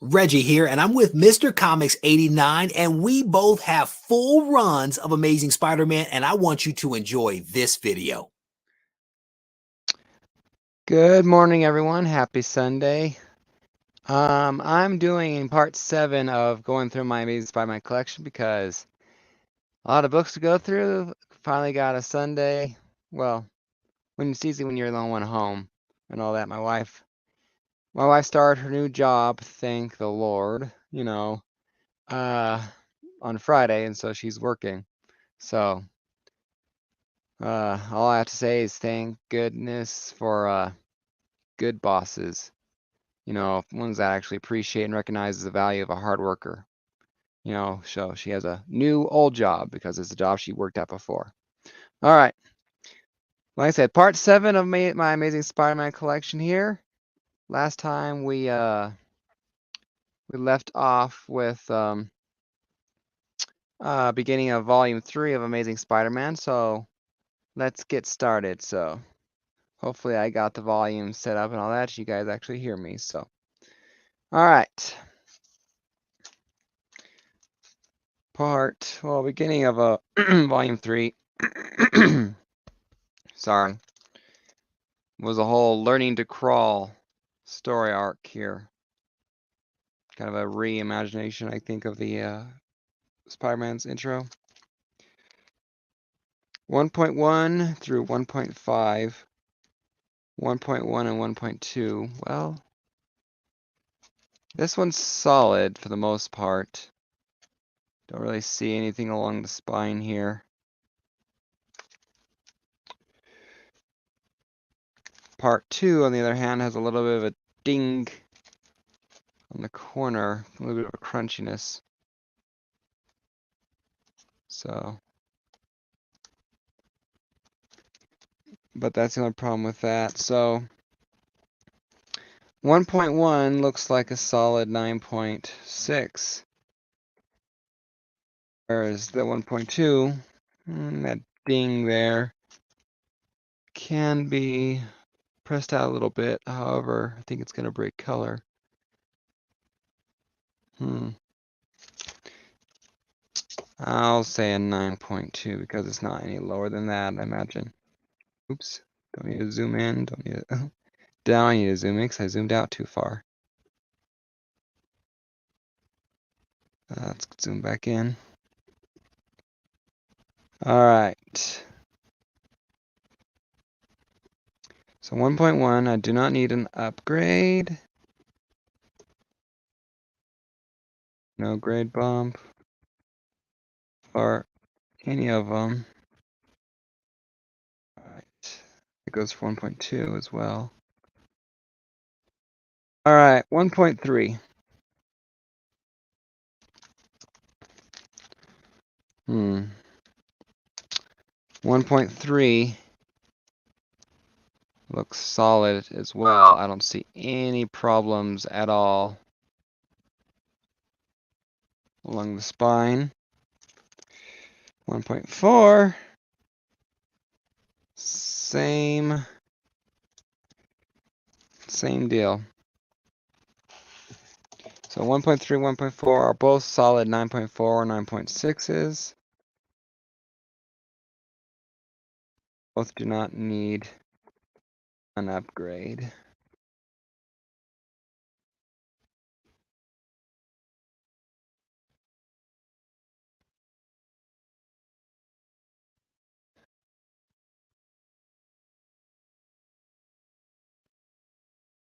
Reggie here, and I'm with Mr. Comics 89, and we both have full runs of Amazing Spider-Man, and I want you to enjoy this video. Good morning, everyone. Happy Sunday. I'm doing part 7 of going through my Amazing Spider-Man collection because a lot of books to go through. Finally got a Sunday. Well, when it's easy when you're the only one home and all that. My wife started her new job, thank the Lord, on Friday, and so she's working. So all I have to say is thank goodness for good bosses. Ones that actually appreciate and recognize the value of a hard worker. So she has a new old job because it's a job she worked at before. All right. Like I said, part 7 of my Amazing Spider-Man collection here. Last time we left off with beginning of volume 3 of Amazing Spider-Man. So let's get started. So hopefully I got the volume set up and all that. You guys actually hear me. So all right. Beginning of volume 3. Sorry. Was a whole learning to crawl story arc here. Kind of a reimagination, I think, of the Spider-Man's intro. 1.1 through 1.5, 1.1 and 1.2. Well, this one's solid for the most part. Don't really see anything along the spine here. Part 2, on the other hand, has a little bit of a ding on the corner, a little bit of a crunchiness. So, but that's the only problem with that. So 1.1 looks like a solid 9.6. Whereas the 1.2, that ding there can be pressed out a little bit. However, I think it's going to break color. I'll say a 9.2 because it's not any lower than that, I imagine. Oops, don't need to zoom in, don't need to down, I need to zoom in because I zoomed out too far. Let's zoom back in. All right. So 1.1, I do not need an upgrade. No grade bump or any of them. All right. It goes for 1.2 as well. All right, 1.3. 1.3 looks solid as well. I don't see any problems at all along the spine. 1.4, same deal. So 1.3, 1.4 are both solid 9.4 or 9.6s. Both do not need an upgrade.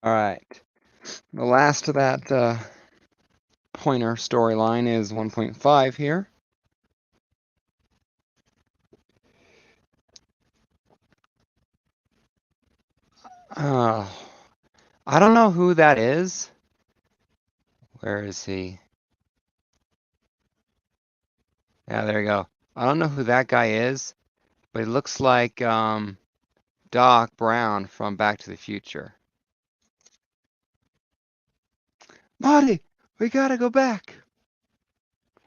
All right. The last of that pointer storyline is 1.5 here. I don't know who that is. Where is he? Yeah, there you go. I don't know who that guy is, but it looks like Doc Brown from Back to the Future. Marty, we gotta go back.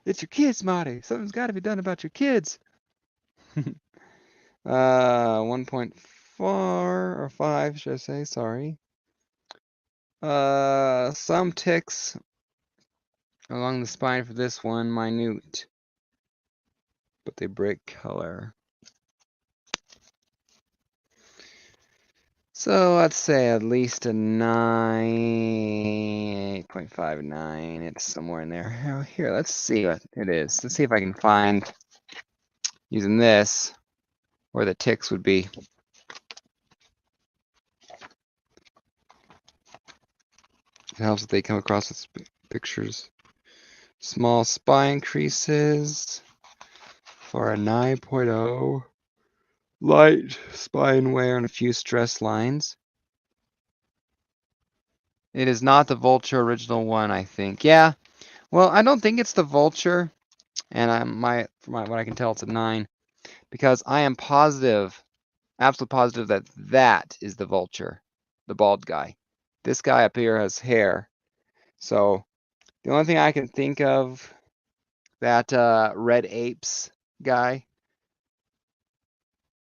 It's your kids, Marty. Something's got to be done about your kids. 1.4 or 5, should I say? Sorry. Some ticks along the spine for this one, minute, but they break color. So let's say at least a 9, 8.59. It's somewhere in there. Here, let's see what it is. Let's see if I can find, using this, where the ticks would be. It helps if they come across with pictures. Small spine creases for a 9.0. Light spine wear and a few stress lines. It is not the Vulture original one, I think. Yeah, well, I don't think it's the Vulture, and from what I can tell, it's a 9, because I am positive, absolute positive that that is the Vulture, the bald guy. This guy up here has hair, so the only thing I can think of, that Red Apes guy,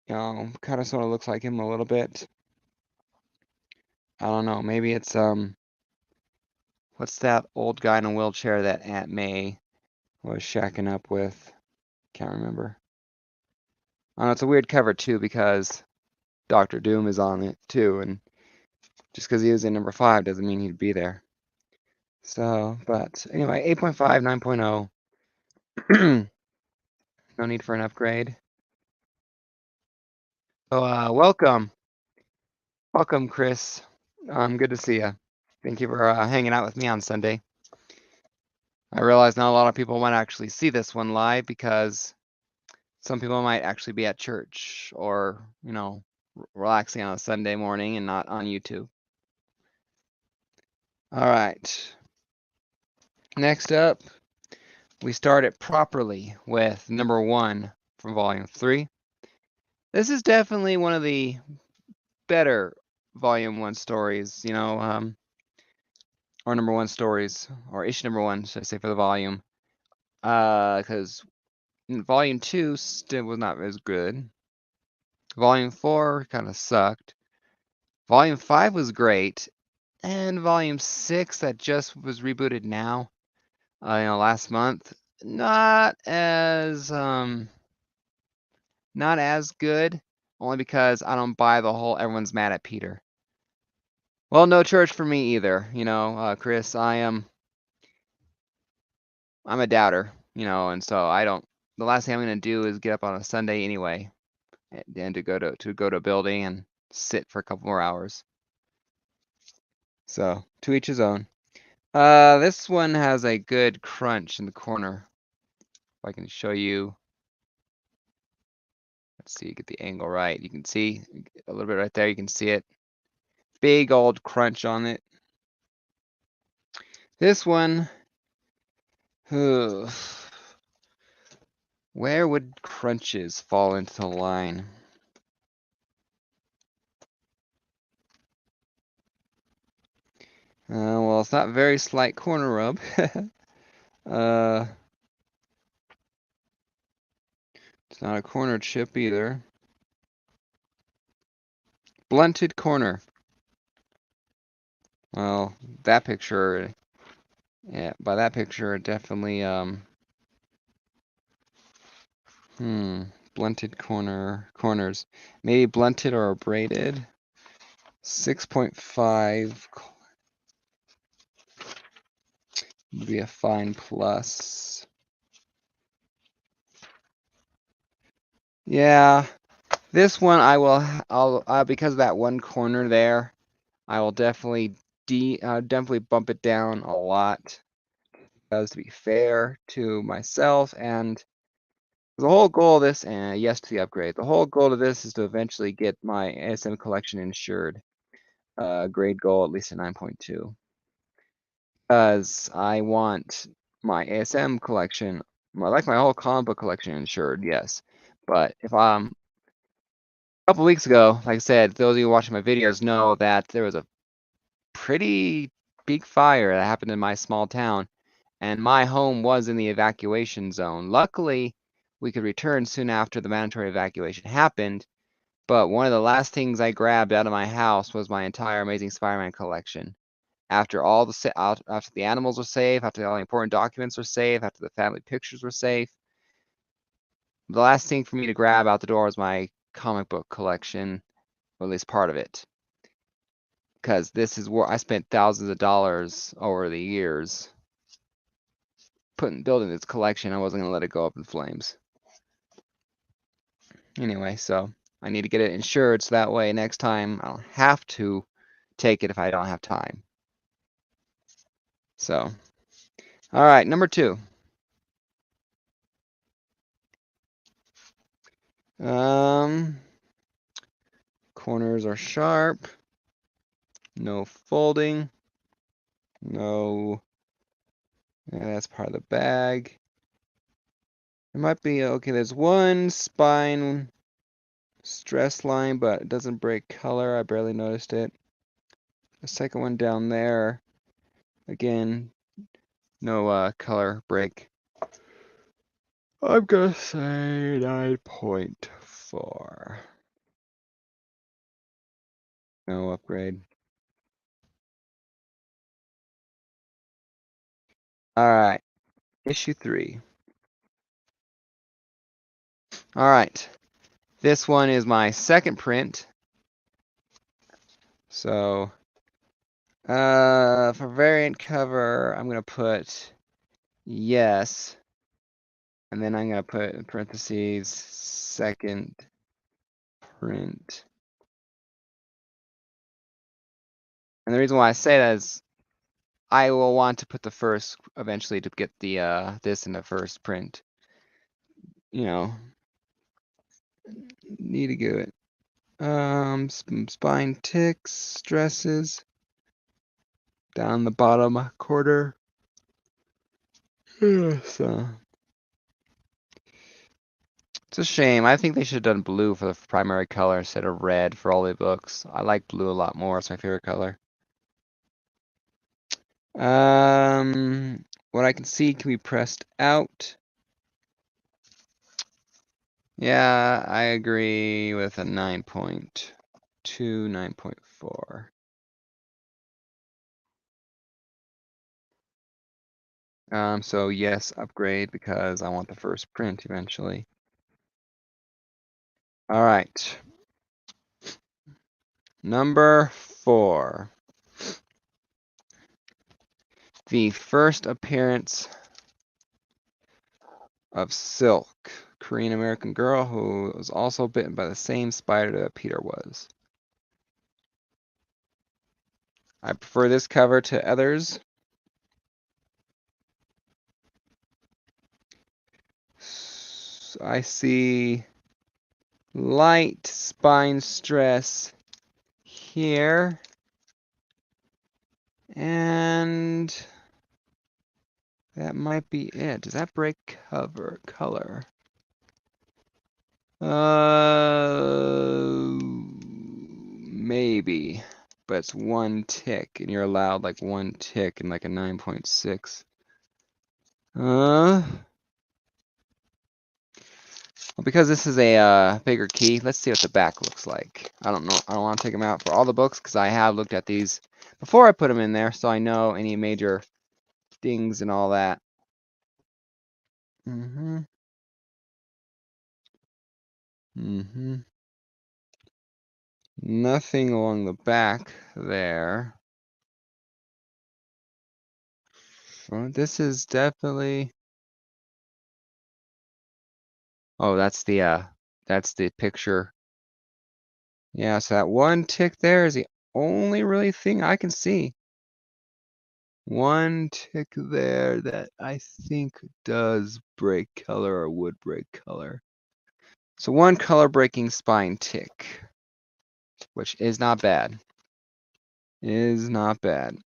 kind of sort of looks like him a little bit. I don't know, maybe it's what's that old guy in a wheelchair that Aunt May was shacking up with? Can't remember. I don't know, it's a weird cover too, because Doctor Doom is on it too, and just because he was in number 5 doesn't mean he'd be there. So, but anyway, 8.5, 9.0. No need for an upgrade. So, welcome, Chris. Good to see you. Thank you for hanging out with me on Sunday. I realize not a lot of people might actually see this one live, because some people might actually be at church or, relaxing on a Sunday morning and not on YouTube. All right. Next up, we start it properly with number 1 from volume 3. This is definitely one of the better volume 1 stories, or number 1 stories, or issue number 1, should I say, for the volume. Because volume 2 still was not as good. Volume 4 kind of sucked. Volume 5 was great. And volume 6 that just was rebooted now, last month, not as good, only because I don't buy the whole everyone's mad at Peter. Well, no church for me either, Chris. I'm a doubter, and so the last thing I'm gonna do is get up on a Sunday anyway, and to go to a building and sit for a couple more hours. So, to each his own. This one has a good crunch in the corner. If I can show you. Let's see, get the angle right. You can see a little bit right there. You can see it. Big old crunch on it. This one, where would crunches fall into the line? Well, it's not very slight corner rub. It's not a corner chip either. Blunted corner. Well, that picture, yeah, by that picture, it definitely, blunted corners. Maybe blunted or braided. 6.5 would be a fine plus. Yeah, this one I'll because of that one corner there, I will definitely definitely bump it down a lot, because to be fair to myself, and the whole goal of this, and yes to the upgrade, the whole goal of this is to eventually get my ASM collection insured, grade goal at least a 9.2, because I want my ASM collection, I like my whole comic book collection insured, yes, but if I'm a couple weeks ago, like I said, those of you watching my videos know that there was a pretty big fire that happened in my small town, and my home was in the evacuation zone. Luckily, we could return soon after the mandatory evacuation happened, but one of the last things I grabbed out of my house was my entire Amazing Spider-Man collection. after after the animals were safe, after all the important documents were safe, after the family pictures were safe. The last thing for me to grab out the door was my comic book collection, or at least part of it. Because this is where I spent thousands of dollars over the years building this collection. I wasn't going to let it go up in flames. Anyway, so I need to get it insured so that way next time I'll have to take it if I don't have time. So, all right, number 2. Corners are sharp. No folding. No. Yeah, that's part of the bag. It might be okay. There's one spine stress line, but it doesn't break color. I barely noticed it. The second one down there, again, no color break. I'm gonna say 9.4. No upgrade. All right, issue 3. All right, this one is my second print. So, for variant cover, I'm gonna put yes, and then I'm gonna put in parentheses second print. And the reason why I say that is I will want to put the first eventually to get the this in the first print. You know, need to get it. Spine ticks, stresses down the bottom quarter. So it's a shame. I think they should have done blue for the primary color instead of red for all the books. I like blue a lot more. It's my favorite color. What I can see can be pressed out. Yeah, I agree with a 9.2, 9.4. So yes, upgrade because I want the first print eventually. All right. Number 4. The first appearance of Silk, Korean American girl who was also bitten by the same spider that Peter was. I prefer this cover to others. I see light spine stress here. And that might be it. Does that break color? Maybe. But it's 1 tick, and you're allowed like 1 tick and like a 9.6. Well, because this is a bigger key, let's see what the back looks like. I don't know. I don't want to take them out for all the books because I have looked at these before I put them in there, so I know any major dings and all that. Nothing along the back there. Well, this is definitely. Oh, that's the picture. Yeah, so that 1 tick there is the only really thing I can see. 1 tick there that I think does break color or would break color. So 1 color breaking spine tick, which is not bad. Is not bad.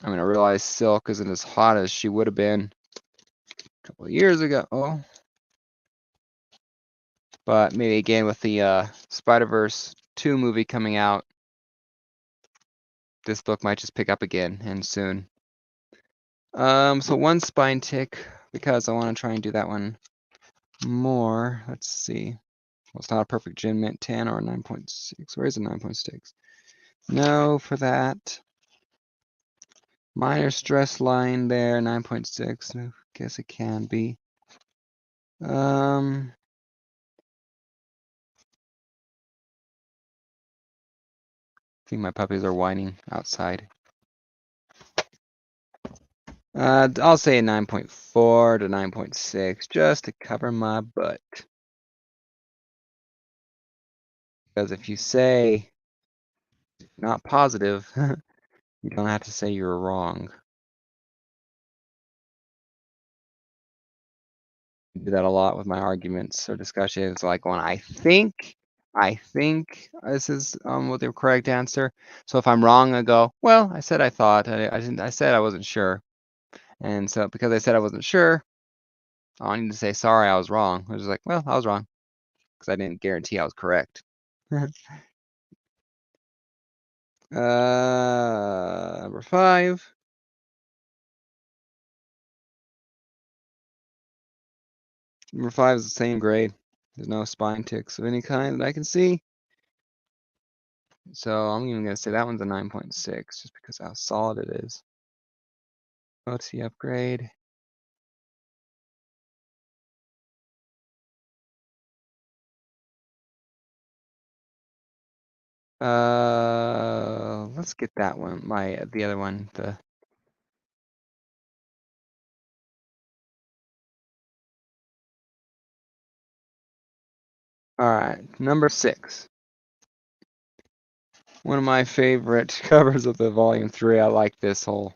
I mean, I realize Silk isn't as hot as she would have been a couple of years ago. Oh. But maybe again with the Spider-Verse 2 movie coming out, this book might just pick up again and soon. So 1 spine tick because I want to try and do that one more. Let's see. Well, it's not a perfect Gin Mint 10 or a 9.6. Where is a 9.6? No for that. Minor stress line there, 9.6. I guess it can be. I think my puppies are whining outside. I'll say 9.4 to 9.6 just to cover my butt. Because if you say not positive, you don't have to say you're wrong. I do that a lot with my arguments or discussions, like going, I think this is what the correct answer. So if I'm wrong, I go, well, I said I thought. I said I wasn't sure. And so because I said I wasn't sure, I need to say sorry I was wrong. I was just like, well, I was wrong. Because I didn't guarantee I was correct. Number 5. Number 5 is the same grade. There's no spine ticks of any kind that I can see. So I'm even going to say that one's a 9.6 just because of how solid it is. OT upgrade. Let's get that one. The other one. All right, number 6. One of my favorite covers of the volume 3. I like this whole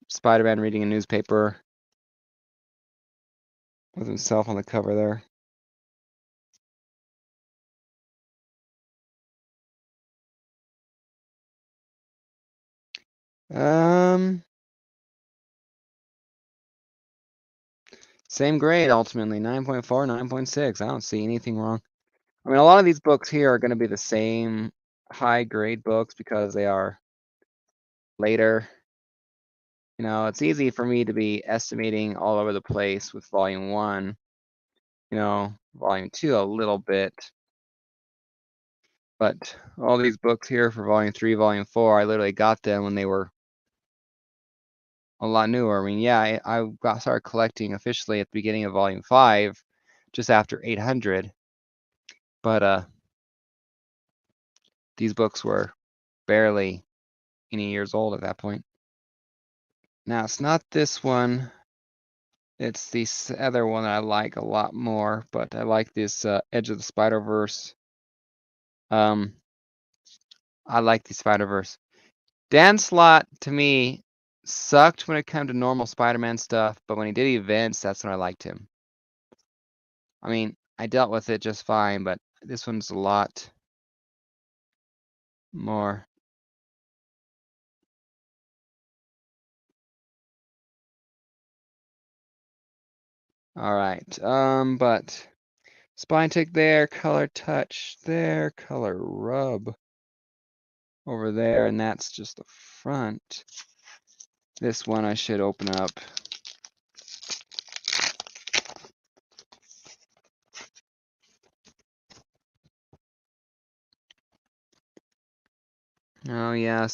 Spider-Man reading a newspaper with himself on the cover there. Same grade ultimately, 9.4, 9.6. I don't see anything wrong. I mean, a lot of these books here are going to be the same high grade books because they are later. You know, it's easy for me to be estimating all over the place with volume 1. You know, volume 2 a little bit. But all these books here for volume 3, volume 4, I literally got them when they were a lot newer. I mean, yeah, I started collecting officially at the beginning of volume 5, just after 800. But these books were barely any years old at that point. Now, it's not this one. It's this other one that I like a lot more, but I like this Edge of the Spider-Verse. I like the Spider-Verse. Dan Slott, to me, sucked when it came to normal Spider-Man stuff, but when he did events, that's when I liked him. I mean, I dealt with it just fine, but this one's a lot more. All right, but spine tick there, color touch there, color rub over there, and that's just the front. This one I should open up. Oh yeah,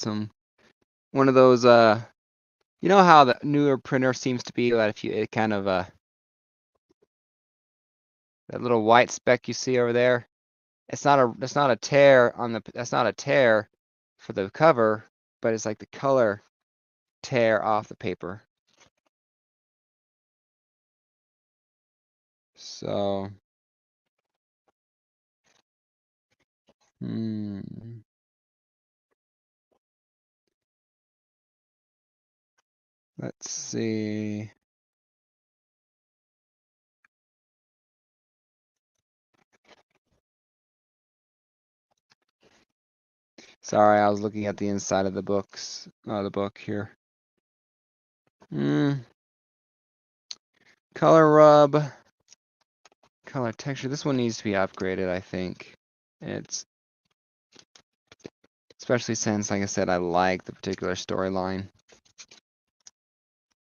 one of those you know how the newer printer seems to be that if you it kind of that little white speck you see over there, it's not a tear for the cover, but it's like the color tear off the paper. So let's see. Sorry, I was looking at the inside of the books. The book here. Color rub. Color texture. This one needs to be upgraded, I think. It's especially since, like I said, I like the particular storyline.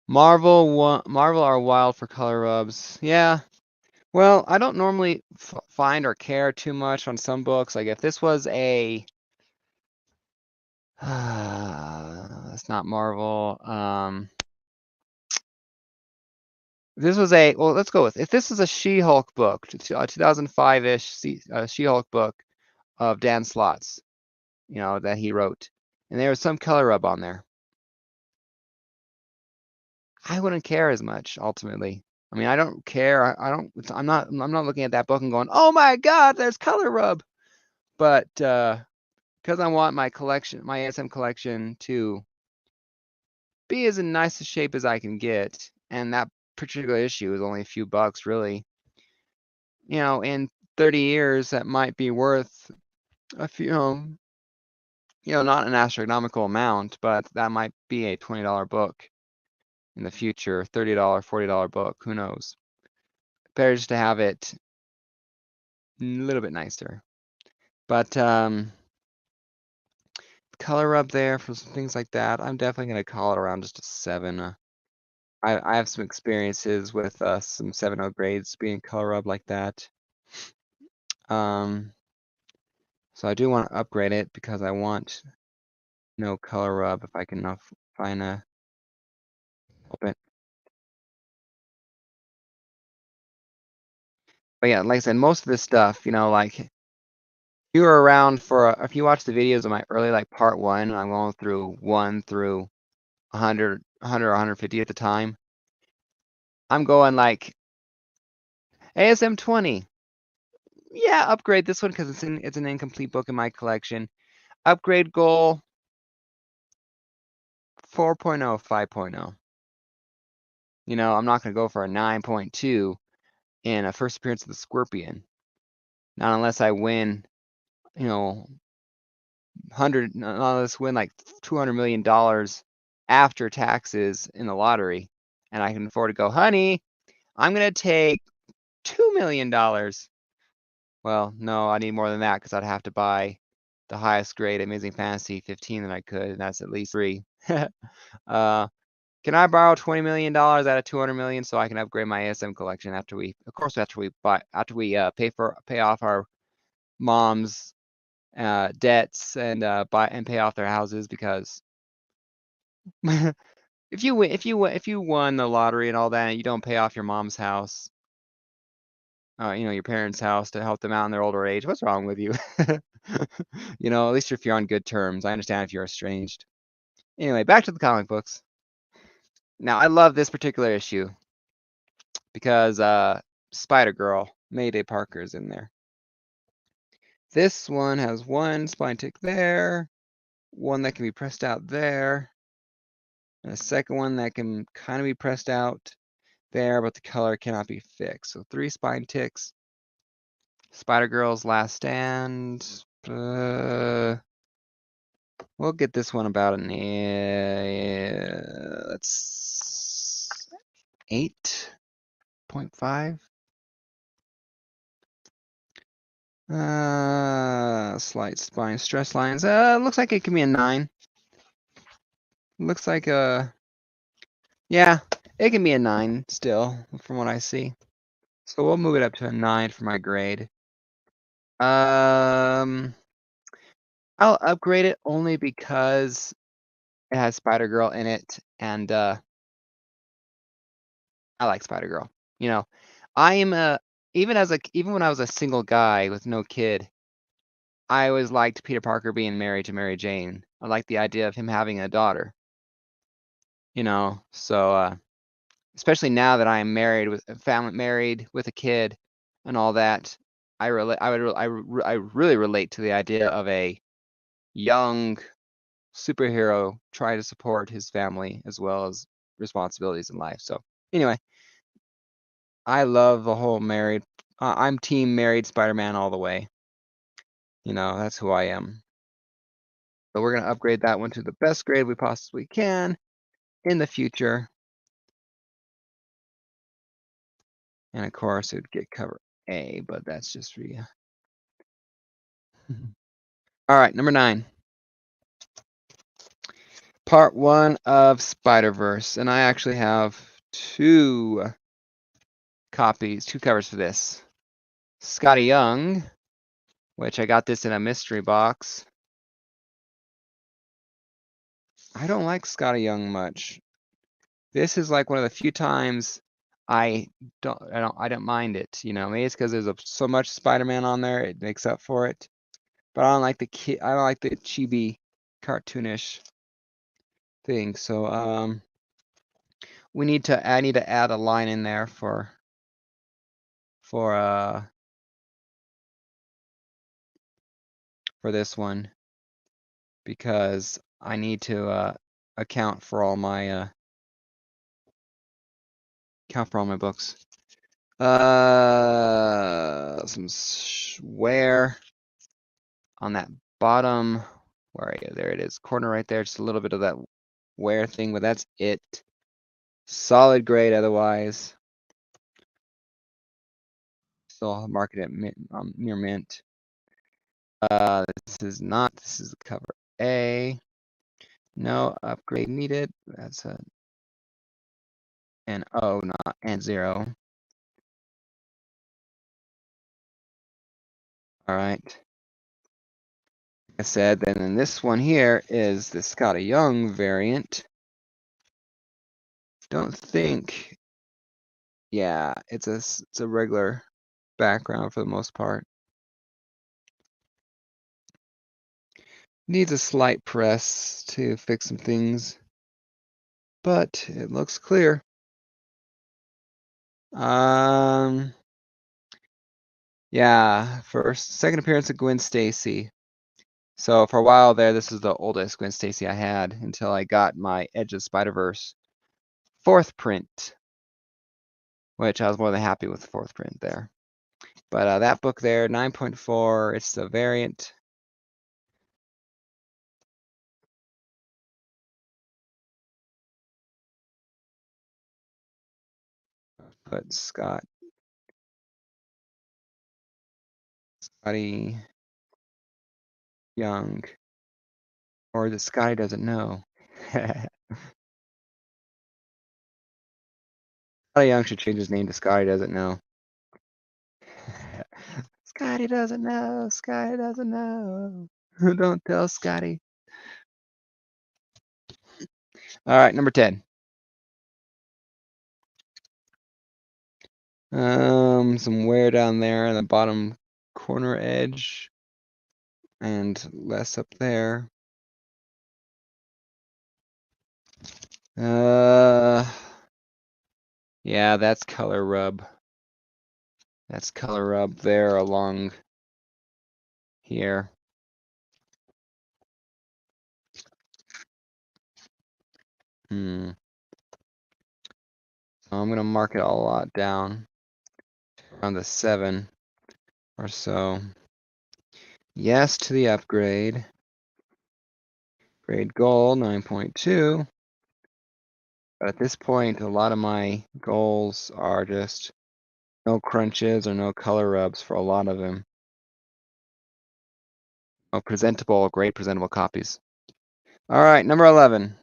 Marvel are wild for color rubs. Yeah. Well, I don't normally find or care too much on some books. Like if this was a, it's not Marvel. This was a, well, let's go with, if this is a She-Hulk book, 2005-ish She-Hulk book of Dan Slott's, that he wrote, and there was some color rub on there, I wouldn't care as much ultimately. I mean, I don't care. I'm not looking at that book and going, oh my God, there's color rub. But because I want my collection, my ASM collection, to be as in nice a shape as I can get, and that particular issue is only a few bucks, really. In 30 years, that might be worth a few, not an astronomical amount, but that might be a $20 book in the future, $30, $40 book, who knows? Better just to have it a little bit nicer. But color up there for some things like that, I'm definitely going to call it around just a 7. I have some experiences with some 7.0 grades being color up like that. So I do want to upgrade it because I want no color rub if I can find a bit. But yeah, like I said, most of this stuff, like you were around for if you watch the videos of my early part 1, I'm going through 1 through 100 or 150 at the time. I'm going like ASM 20. Yeah, upgrade this one because it's an incomplete book in my collection. Upgrade goal 4.0, 5.0. I'm not going to go for a 9.2 in a first appearance of the Scorpion. Not unless I win, not unless win like $200 million after taxes in the lottery, and I can afford to go, honey, I'm going to take $2 million. Well, no, I need more than that because I'd have to buy the highest grade Amazing Fantasy 15 that I could, and that's at least 3. Can I borrow $20 million out of $200 million so I can upgrade my ASM collection after we pay off our mom's debts and pay off their houses? Because if you won the lottery and all that and you don't pay off your mom's house, your parents' house to help them out in their older age, what's wrong with you? At least if you're on good terms. I understand if you're estranged. Anyway, back to the comic books. Now, I love this particular issue because Spider-Girl, Mayday Parker, is in there. This one has one spine tick there, one that can be pressed out there, and a second one that can kind of be pressed out there, but the color cannot be fixed. So 3 spine ticks. Spider-Girl's Last Stand. We'll get this one about an that's 8.5. Slight spine stress lines. Looks like it can be a 9. Looks like yeah, it can be a 9 still, from what I see. So we'll move it up to a 9 for my grade. I'll upgrade it only because it has Spider-Girl in it, and I like Spider-Girl. I am even when I was a single guy with no kid, I always liked Peter Parker being married to Mary Jane. I like the idea of him having a daughter. So especially now that I am married with a kid and all that, I really relate to the idea of a young superhero trying to support his family as well as responsibilities in life. So anyway, I love the whole married. I'm team married Spider-Man all the way. That's who I am. So we're gonna upgrade that one to the best grade we possibly can in the future. And of course, it would get cover A, but that's just for you. All right, number 9. Part 1 of Spider-Verse. And I actually have 2 covers for this. Scotty Young, which I got this in a mystery box. I don't like Scotty Young much. This is like one of the few times I don't mind it. You know, maybe it's because there's so much Spider-Man on there, it makes up for it. But I don't like the chibi cartoonish thing. So I need to add a line in there for this one, because I need to account for all my books. Some wear on that bottom, where are you? There it is, corner right there. Just a little bit of that wear thing, but that's it. Solid grade otherwise. Still market at near mint. This is the cover A. No upgrade needed. That's an O, not and 0. All right. Like I said, then this one here is the Scotty Young variant. Don't think. Yeah, it's a regular background for the most part. Needs a slight press to fix some things, but it looks clear. Yeah, second appearance of Gwen Stacy. So for a while there, this is the oldest Gwen Stacy I had until I got my Edge of Spider-Verse 4th print, which I was more than happy with the 4th print there. But that book there, 9.4, it's the variant. Put Scotty Young, or the Scotty doesn't know. Scotty Young should change his name to Scotty doesn't know. Scotty doesn't know. Scotty doesn't know. Don't tell Scotty. All right, number 10. Some wear down there on the bottom corner edge, and less up there. Yeah, that's color rub. That's color rub there along here. So I'm gonna mark it a lot down around the 7 or so. Yes to the upgrade. Grade goal 9.2. But at this point, a lot of my goals are just no crunches or no color rubs for a lot of them. Oh, great presentable copies. All right, number 11.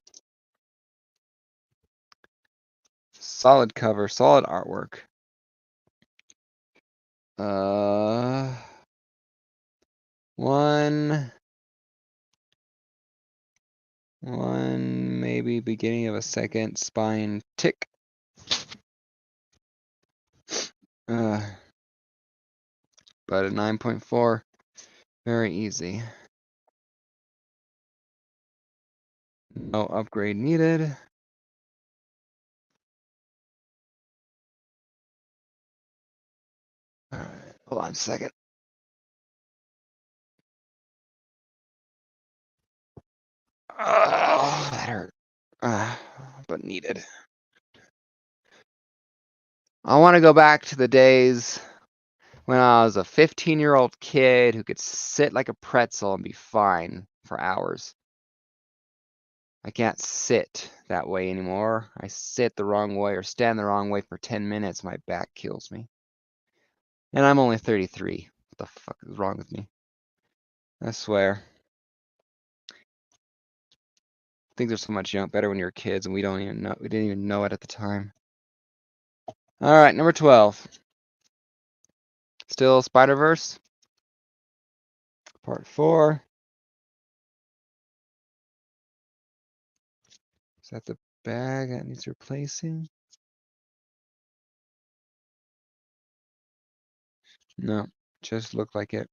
Solid cover, solid artwork. One, maybe beginning of a second spine tick. But a 9.4, very easy. No upgrade needed. All right, hold on a second. Oh, that hurt. But needed. I want to go back to the days when I was a 15-year-old kid who could sit like a pretzel and be fine for hours. I can't sit that way anymore. I sit the wrong way or stand the wrong way for 10 minutes, my back kills me. And I'm only 33. What the fuck is wrong with me? I swear. Things are so much better when you're kids, and we didn't even know it at the time. All right, number 12. Still Spider-Verse. Part 4. Is that the bag that needs replacing? No, just looked like it.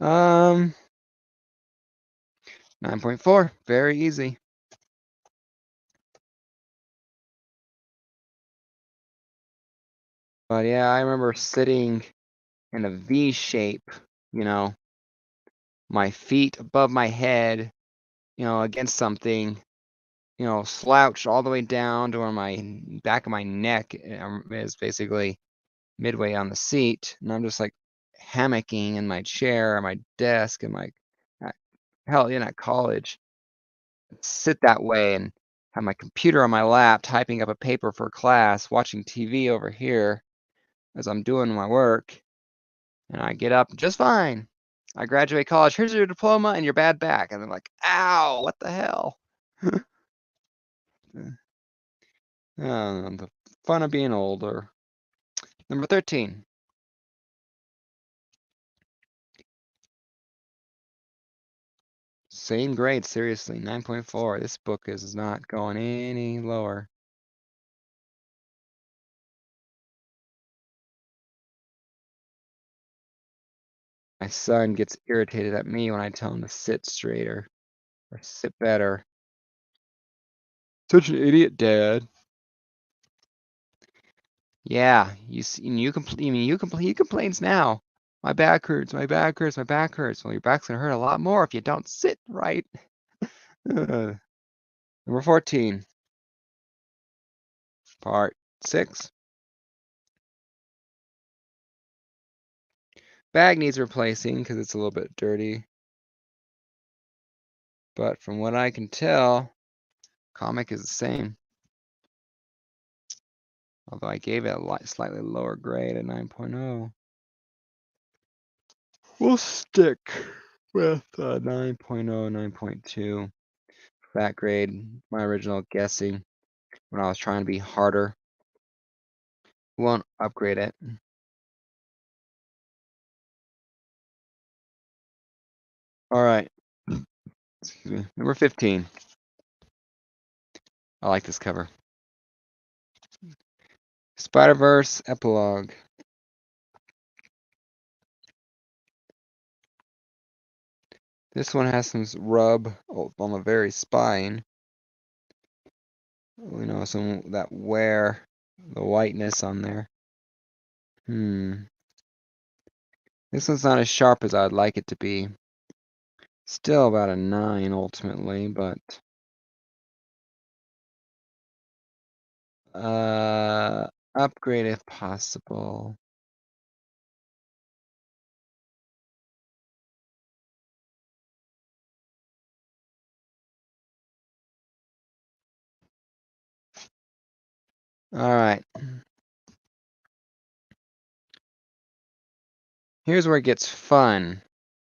9.4, very easy. But yeah, I remember sitting in a V shape, you know, my feet above my head, you know, against something, you know, slouched all the way down to where my back of my neck is basically midway on the seat. And I'm just like hammocking in my chair, or my desk, and like, hell, at college, sit that way and have my computer on my lap, typing up a paper for class, watching TV over here as I'm doing my work. And I get up just fine. I graduate college. Here's your diploma and your bad back. And they're like, ow, what the hell? The fun of being older. Number 13. Same grade, seriously, 9.4. This book is not going any lower. My son gets irritated at me when I tell him to sit straighter or sit better. Such an idiot, Dad. Yeah, he complains now. My back hurts, my back hurts, my back hurts. Well, your back's gonna hurt a lot more if you don't sit right. Number 14. Part 6. Bag needs replacing because it's a little bit dirty. But from what I can tell, comic is the same. Although I gave it a slightly lower grade at 9.0. We'll stick with 9.0, 9.2. That grade, my original guessing when I was trying to be harder. Won't upgrade it. All right. Excuse me. Number 15. I like this cover. Spider-Verse Epilogue. This one has some rub on the very spine. You know, some that wear, the whiteness on there. This one's not as sharp as I'd like it to be. Still about a 9 ultimately, but upgrade if possible. All right. Here's where it gets fun.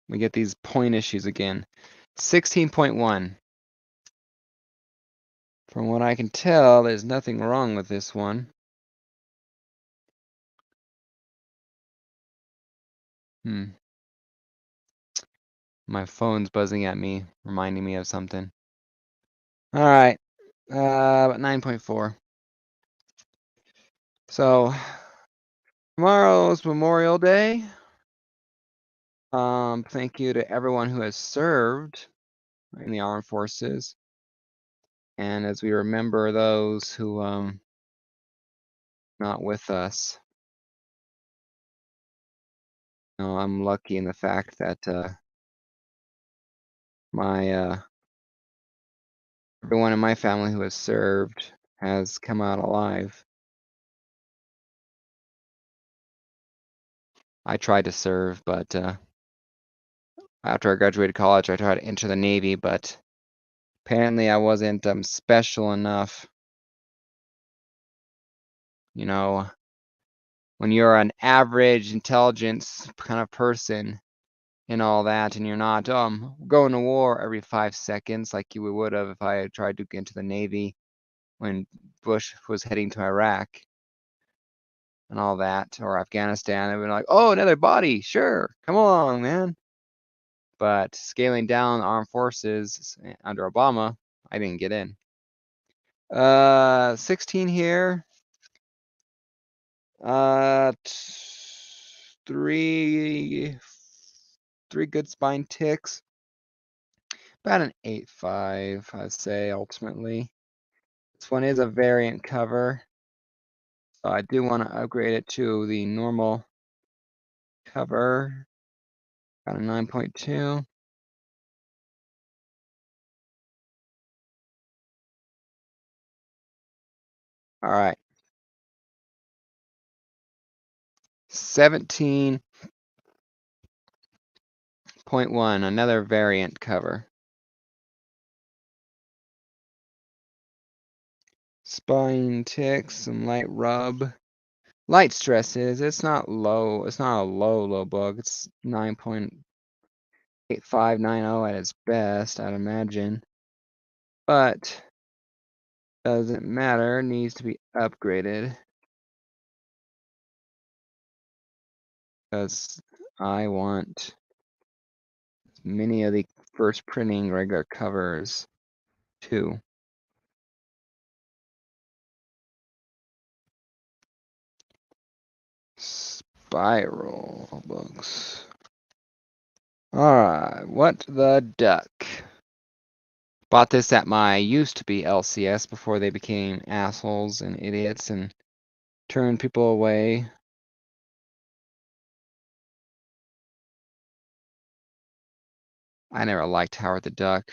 We get these point issues again. 16.1. From what I can tell, there's nothing wrong with this one. My phone's buzzing at me, reminding me of something. All right, 9.4. So tomorrow's Memorial Day. Thank you to everyone who has served in the armed forces. And as we remember those who not with us. You know, I'm lucky in the fact that everyone in my family who has served has come out alive. I tried to serve, but after I graduated college, I tried to enter the Navy, but apparently I wasn't special enough. You know, when you're an average intelligence kind of person and all that, and you're not going to war every 5 seconds like you would have if I had tried to get into the Navy when Bush was heading to Iraq and all that, or Afghanistan, they'd be like, oh, another body, sure, come along, man. But scaling down the armed forces under Obama, I didn't get in. 16 here. Three good spine ticks. About an 8.5, I'd say, ultimately. This one is a variant cover. So I do want to upgrade it to the normal cover. About a 9.2. All right. 17.1, another variant cover. Spine ticks, some light rub. Light stresses, it's not low, it's not a low bug. It's 9.8590 at its best, I'd imagine. But doesn't matter, needs to be upgraded. Because I want many of the first printing regular covers too. Spiral books. Alright, What the Duck. Bought this at my used to be LCS before they became assholes and idiots and turned people away. I never liked Howard the Duck.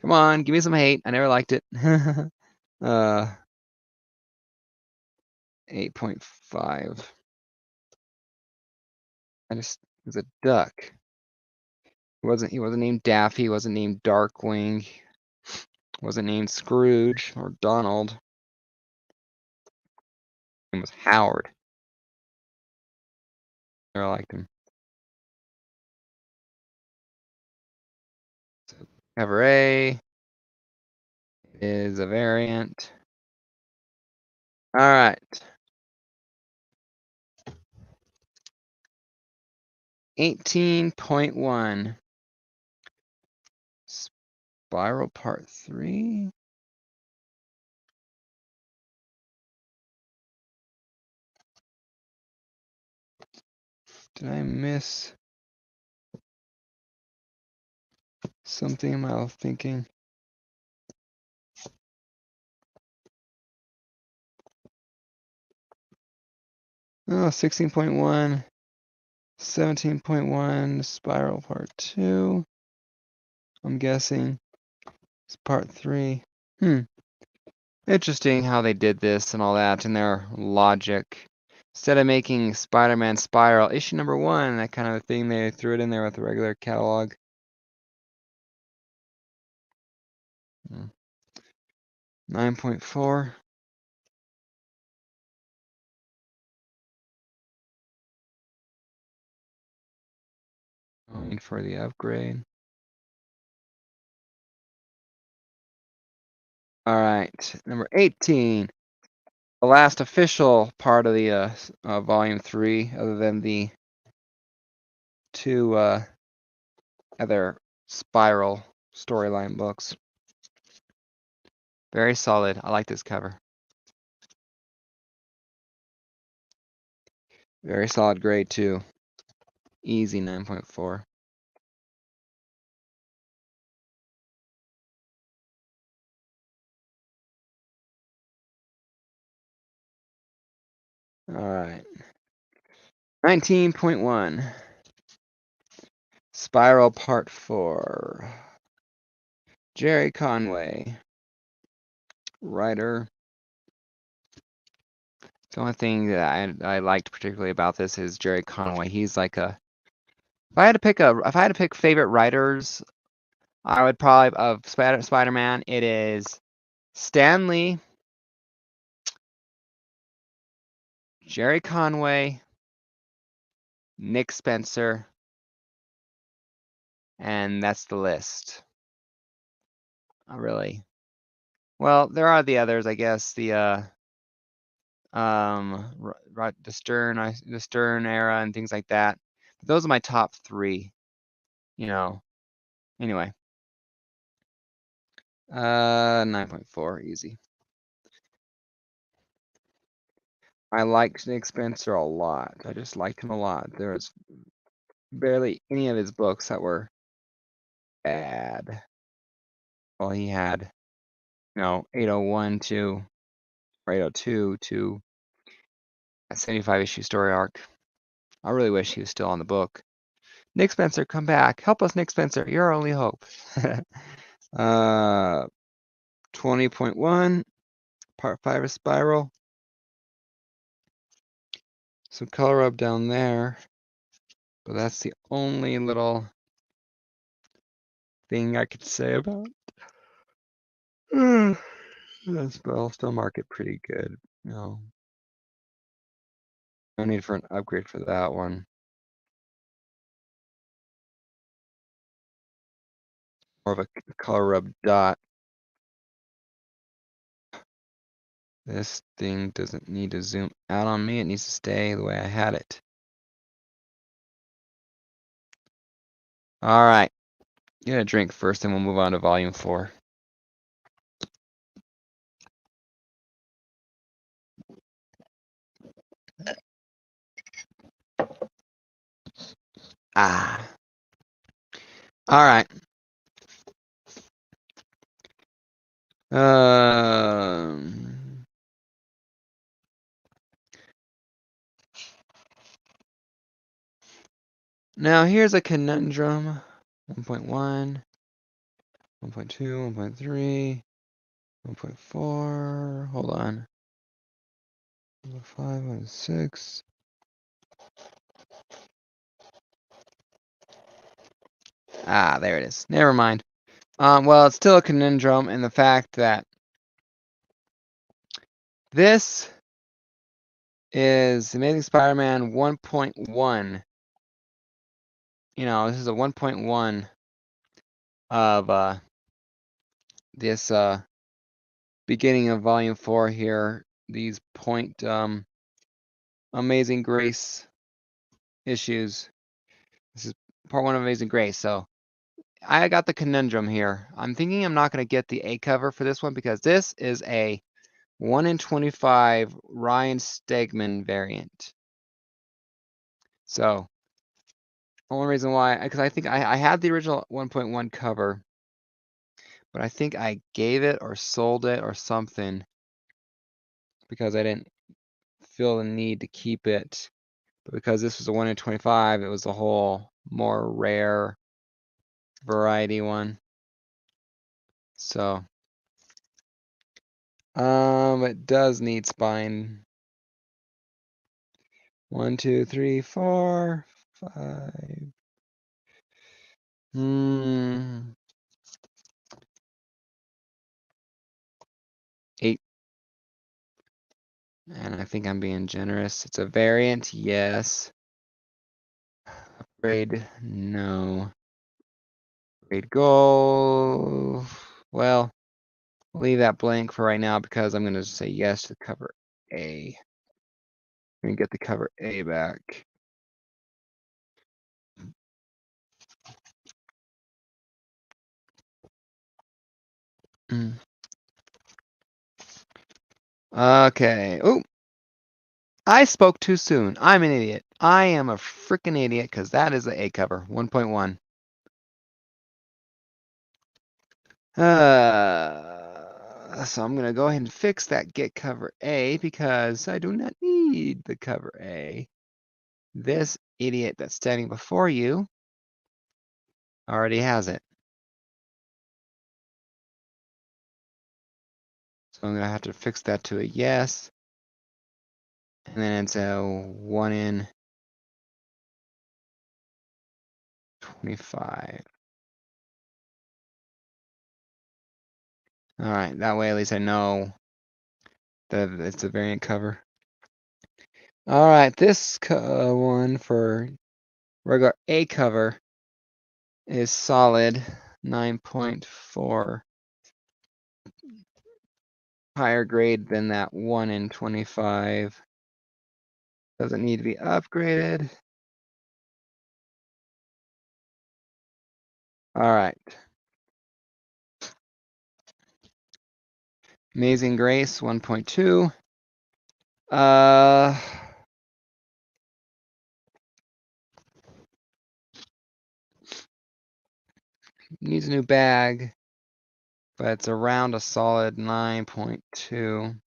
Come on, give me some hate. I never liked it. 8.5. It was a duck. He wasn't named Daffy, he wasn't named Darkwing, wasn't named Scrooge or Donald. It was Howard. Never liked him. So cover A is a variant. All right. 18.1. Spiral Part 3. Did I miss something? Am I thinking? Oh, 16.1. 17.1. Spiral Part 2. I'm guessing it's Part 3. Interesting how they did this and all that and their logic. Instead of making Spider-Man Spiral issue number 1, that kind of thing, they threw it in there with the regular catalog. 9.4. Going for the upgrade. All right, number 18. The last official part of the volume 3, other than the two other Spiral storyline books. Very solid. I like this cover. Very solid grade too. Easy 9.4. All right. 19.1. Spiral Part 4. Jerry Conway. Writer. The only thing that I liked particularly about this is Jerry Conway. He's like a if I had to pick favorite writers, I would probably of Spider-Man, it is Stan Lee, Jerry Conway, Nick Spencer, and that's the list. Really. Well, there are the others, I guess. The the Stern era and things like that. But those are my top 3. You know. Anyway. 9.4, easy. I like Nick Spencer a lot. I just liked him a lot. There was barely any of his books that were bad. Well, he had, 801 to, or 802 to a 75 issue story arc. I really wish he was still on the book. Nick Spencer, come back. Help us, Nick Spencer. You're our only hope. 20.1, part 5 of Spiral. Some color rub down there. But that's the only little thing I could say about this, but I'll still mark it pretty good. No need for an upgrade for that one. More of a color rub dot. This thing doesn't need to zoom out on me. It needs to stay the way I had it. All right. Get a drink first, and we'll move on to volume 4. Ah. All right. Now here's a conundrum. 1.1, 1.2, 1.3, 1.4. Hold on. 1.5, 1.6. Ah, there it is. Never mind. Well, it's still a conundrum in the fact that this is Amazing Spider-Man 1.1. This is a 1.1 of this beginning of volume 4 here. These point Amazing Grace issues. This is part 1 of Amazing Grace. So I got the conundrum here. I'm thinking I'm not going to get the A cover for this one because this is a 1 in 25 Ryan Stegman variant. So, only reason why, because I think I had the original 1.1 cover, but I think I gave it or sold it or something because I didn't feel the need to keep it. But because this was a 1 in 25, it was a whole more rare variety one. So, it does need spine. 1, 2, 3, 4, 5. 8. And I think I'm being generous. It's a variant, yes. Upgrade, no. Upgrade goal. Well, I'll leave that blank for right now because I'm going to say yes to cover A. I'm going to get the cover A back. Okay. Oh, I spoke too soon. I'm an idiot. I am a freaking idiot because that is the A cover, 1.1. So I'm going to go ahead and fix that get cover A because I do not need the cover A. This idiot that's standing before you already has it. So I'm going to have to fix that to a yes. And then it's a 1 in 25. All right, that way at least I know that it's a variant cover. All right, this one for regular A cover is solid, 9.4. Higher grade than that 1 in 25. Doesn't need to be upgraded. All right. Amazing Grace 1.2. Needs a new bag, but it's around a solid 9.2.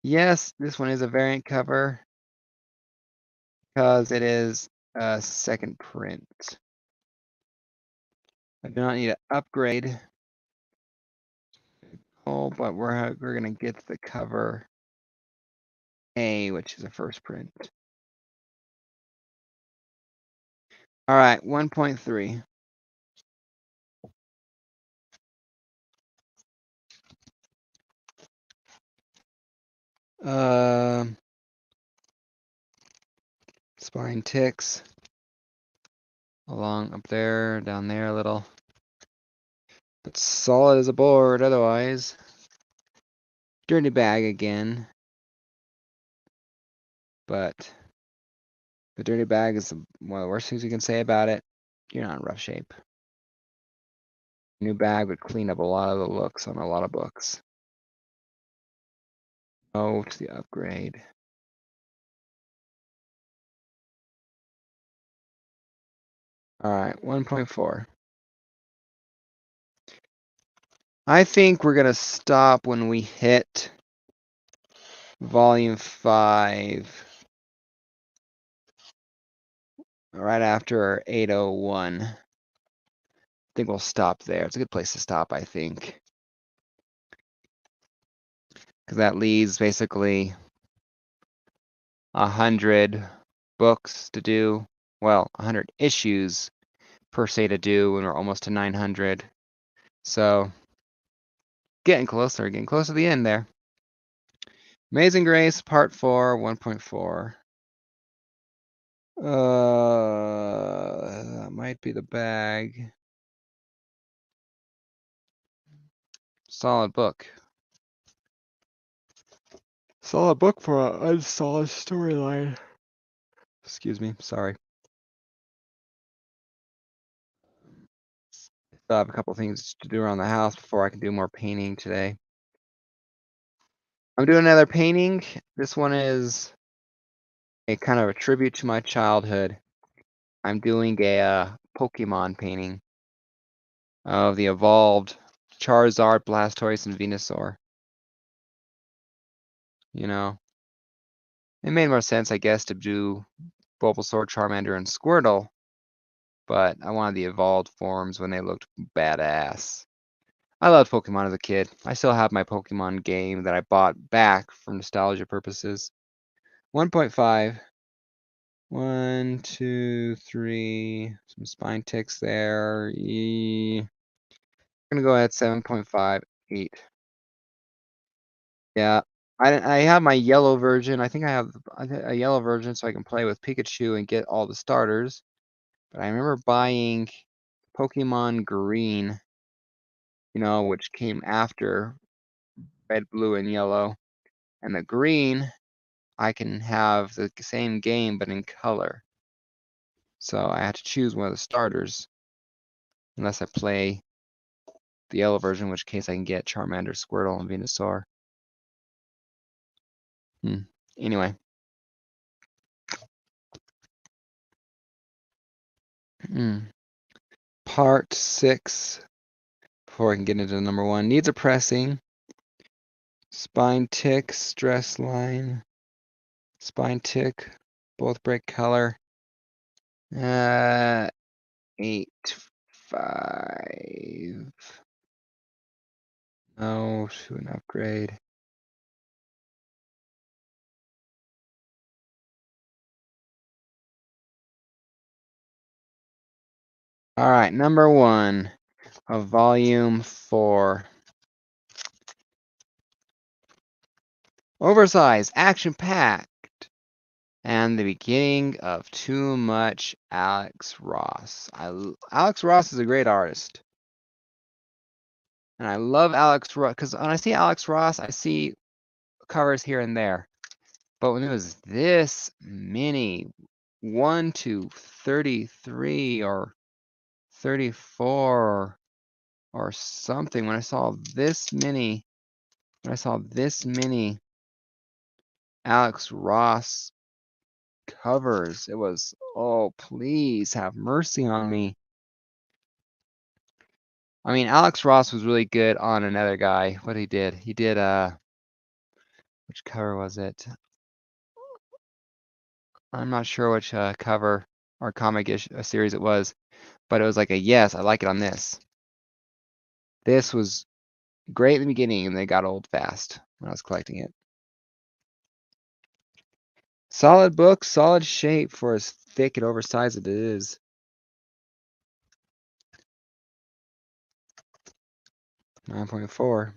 Yes, this one is a variant cover because it is a second print. I do not need to upgrade. Oh, but we're gonna get the cover A, which is a first print. All right, 1.3. Spine ticks along up there, down there a little. But solid as a board otherwise. Dirty bag again. But the dirty bag is one of the worst things you can say about it. You're not in rough shape. New bag would clean up a lot of the looks on a lot of books. Oh, to the upgrade. All right, 1.4. I think we're gonna stop when we hit volume 5. Right after 801. I think we'll stop there. It's a good place to stop, I think. Because that leaves basically 100 books to do. Well, 100 issues per se to do when we're almost to 900. So, getting closer to the end there. Amazing Grace, Part 4, 1.4. That might be the bag. Solid book. Solid book for an unsolid storyline. Excuse me, sorry. Still have a couple things to do around the house before I can do more painting today. I'm doing another painting. This one is a kind of a tribute to my childhood. I'm doing a Pokemon painting of the evolved Charizard, Blastoise, and Venusaur. You know, it made more sense, I guess, to do Bulbasaur, Charmander, and Squirtle, but I wanted the evolved forms when they looked badass. I loved Pokemon as a kid. I still have my Pokemon game that I bought back for nostalgia purposes. 1.5. 1, 2, 3. Some spine ticks there. I'm gonna go ahead 7.5, 8. Yeah, I have my yellow version. I think I have a yellow version so I can play with Pikachu and get all the starters. But I remember buying Pokemon Green, which came after red, blue, and yellow. And the green, I can have the same game but in color. So I had to choose one of the starters unless I play the yellow version, in which case I can get Charmander, Squirtle, and Venusaur. Anyway. Part 6, before I can get into number 1, needs a pressing. Spine tick, stress line. Spine tick, both break color. 8, 5. No, to an upgrade. All right, number 1 of volume 4. Oversized, action-packed, and the beginning of too much Alex Ross. Alex Ross is a great artist. And I love Alex Ross, because when I see Alex Ross, I see covers here and there. But when it was this many, 1 to 33 or 34 or something when I saw this many. When I saw this many Alex Ross covers, it was, oh, please have mercy on me. I mean, Alex Ross was really good on another guy. What he did, which cover was it? I'm not sure which cover or comic-ish series it was, but it was like a yes, I like it on this. This was great in the beginning, and they got old fast when I was collecting it. Solid book, solid shape for as thick and oversized as it is. $9.4.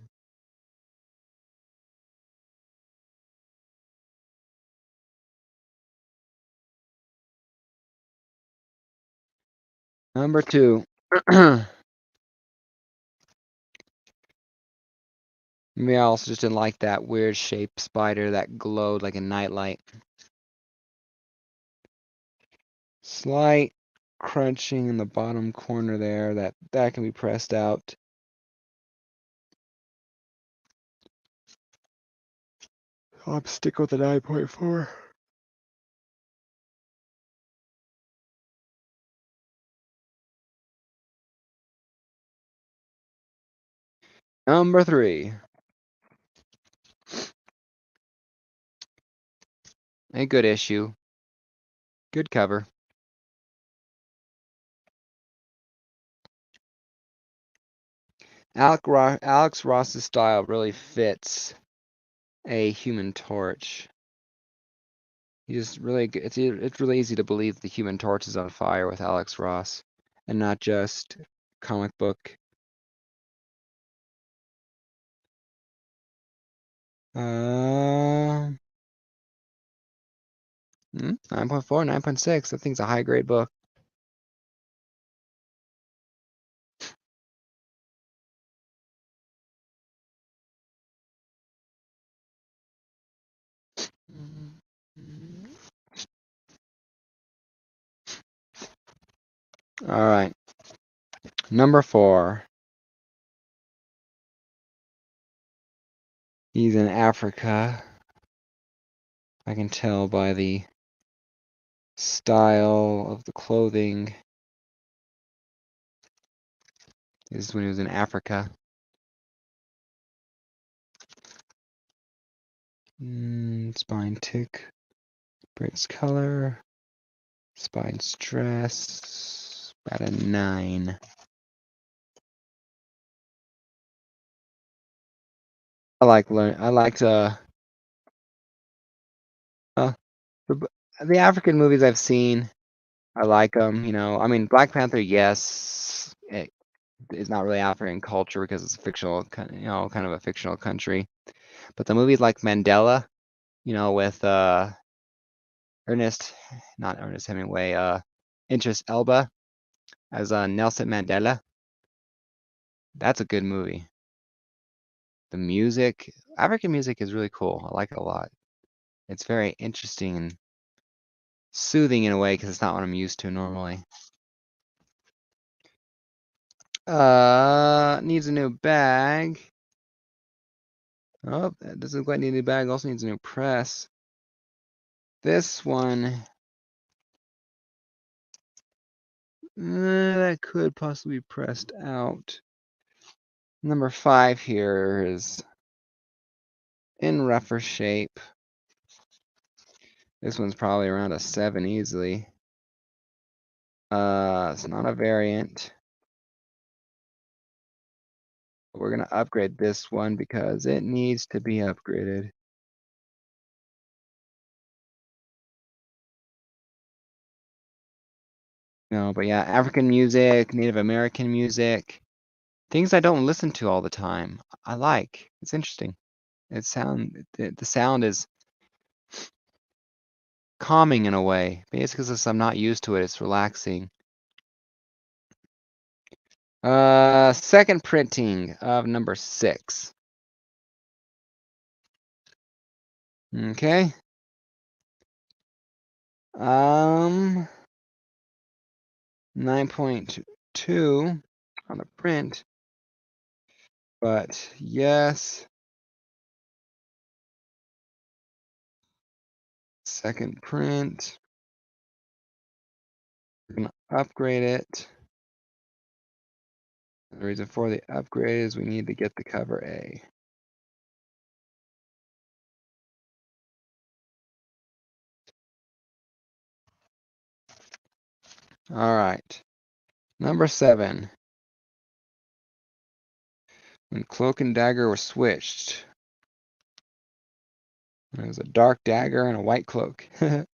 Number 2. Maybe I also just didn't like that weird shaped spider that glowed like a nightlight. Slight crunching in the bottom corner there. That can be pressed out. I'll stick with the 9.4. Number 3. A good issue. Good cover. Alex Ross's style really fits a Human Torch. It's really easy to believe the Human Torch is on fire with Alex Ross, and not just comic book. 9.4, 9.6. That thing's a high grade book. All right. Number 4. He's in Africa. I can tell by the style of the clothing. This is when he was in Africa. Spine tick. Bright's color. Spine stress. About a 9. The African movies I've seen. I like them. I mean, Black Panther, yes, it is not really African culture because it's a fictional, kind of a fictional country. But the movies like Mandela, with not Ernest Hemingway, Idris Elba as Nelson Mandela. That's a good movie. The music, African music is really cool. I like it a lot. It's very interesting and soothing in a way because it's not what I'm used to normally. Needs a new bag. Oh, that doesn't quite need a new bag. Also needs a new press. This one, that could possibly be pressed out. Number 5 here is in rougher shape. This one's probably around a 7 easily. It's not a variant. We're gonna upgrade this one because it needs to be upgraded. No, but yeah, African music, Native American music, things I don't listen to all the time. I like. It's interesting. The sound is calming in a way. Basically, since I'm not used to it, it's relaxing. Second printing of number 6. Okay. 9.2 on the print. But yes. Second print. We're going to upgrade it. The reason for the upgrade is we need to get the cover A. All right. Number 7. When Cloak and Dagger were switched. There was a dark dagger and a white cloak. That's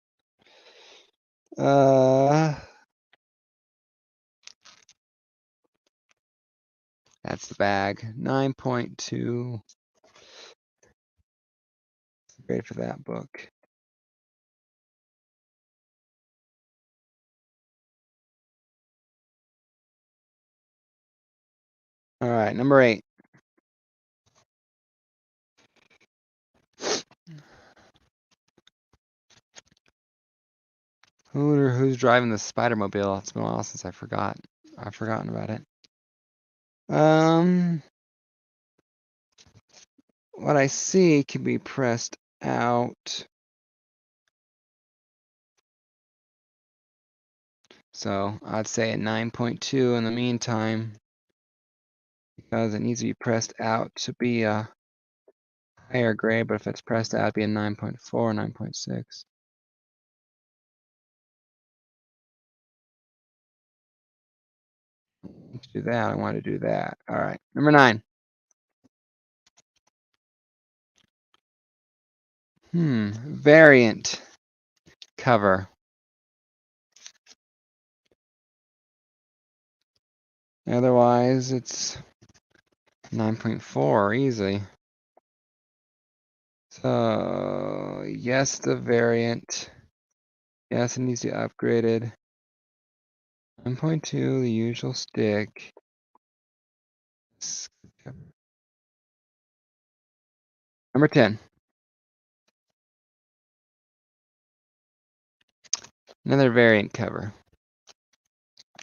the bag. 9.2. Great for that book. All right, number 8. Who's driving the Spider-Mobile? It's been a while since I've forgotten about it. What I see can be pressed out. So I'd say a 9.2 in the meantime, because it needs to be pressed out to be a higher grade, but if it's pressed out, it'd be a 9.4, 9.6. Let's do that. I want to do that. All right, number 9. Variant cover. Otherwise, it's 9.4 easy. So yes, the variant. Yes, it needs to be upgraded. 9.2, the usual stick. Number 10. Another variant cover.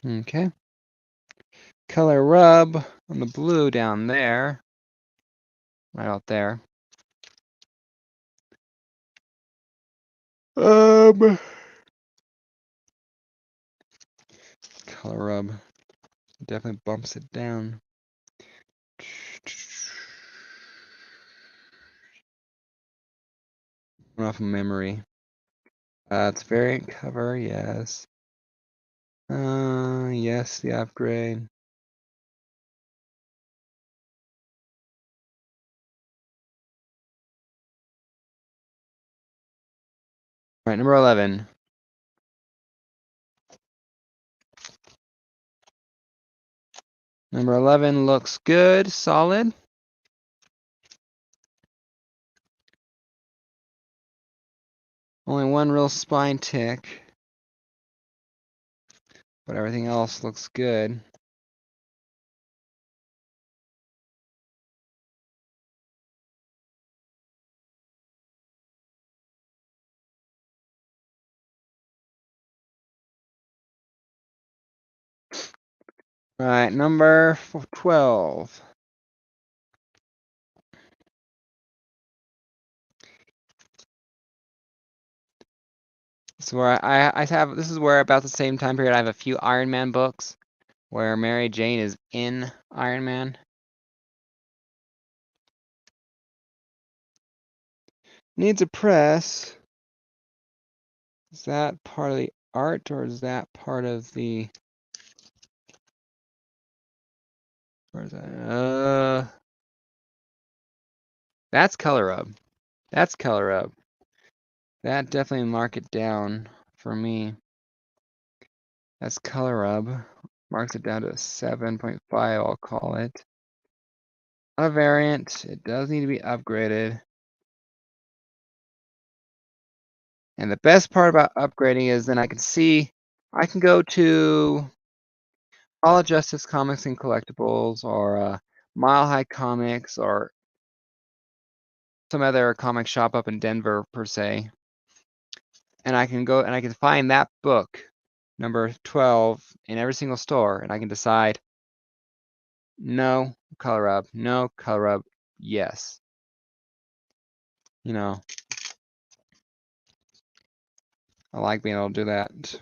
Okay. Color rub on the blue down there. Right out there. Color rub definitely bumps it down. Off memory. It's variant cover, yes. Yes, the upgrade. All right, number 11. Number 11 looks good, solid. Only one real spine tick, but everything else looks good. All right, number 12. So where I have, this is where about the same time period I have a few Iron Man books where Mary Jane is in Iron Man. Needs a press. Is that part of the art or is that part of the, where is that? That's color rub. That's color rub. That definitely mark it down for me. That's color rub. Marks it down to a 7.5, I'll call it. Not a variant. It does need to be upgraded. And the best part about upgrading is then I can see, I can go to All Justice Comics and Collectibles or Mile High Comics or some other comic shop up in Denver per se. And I can go and I can find that book, number 12, in every single store, and I can decide No. Color rub. No. Color rub. Yes. You know, I like being able to do that.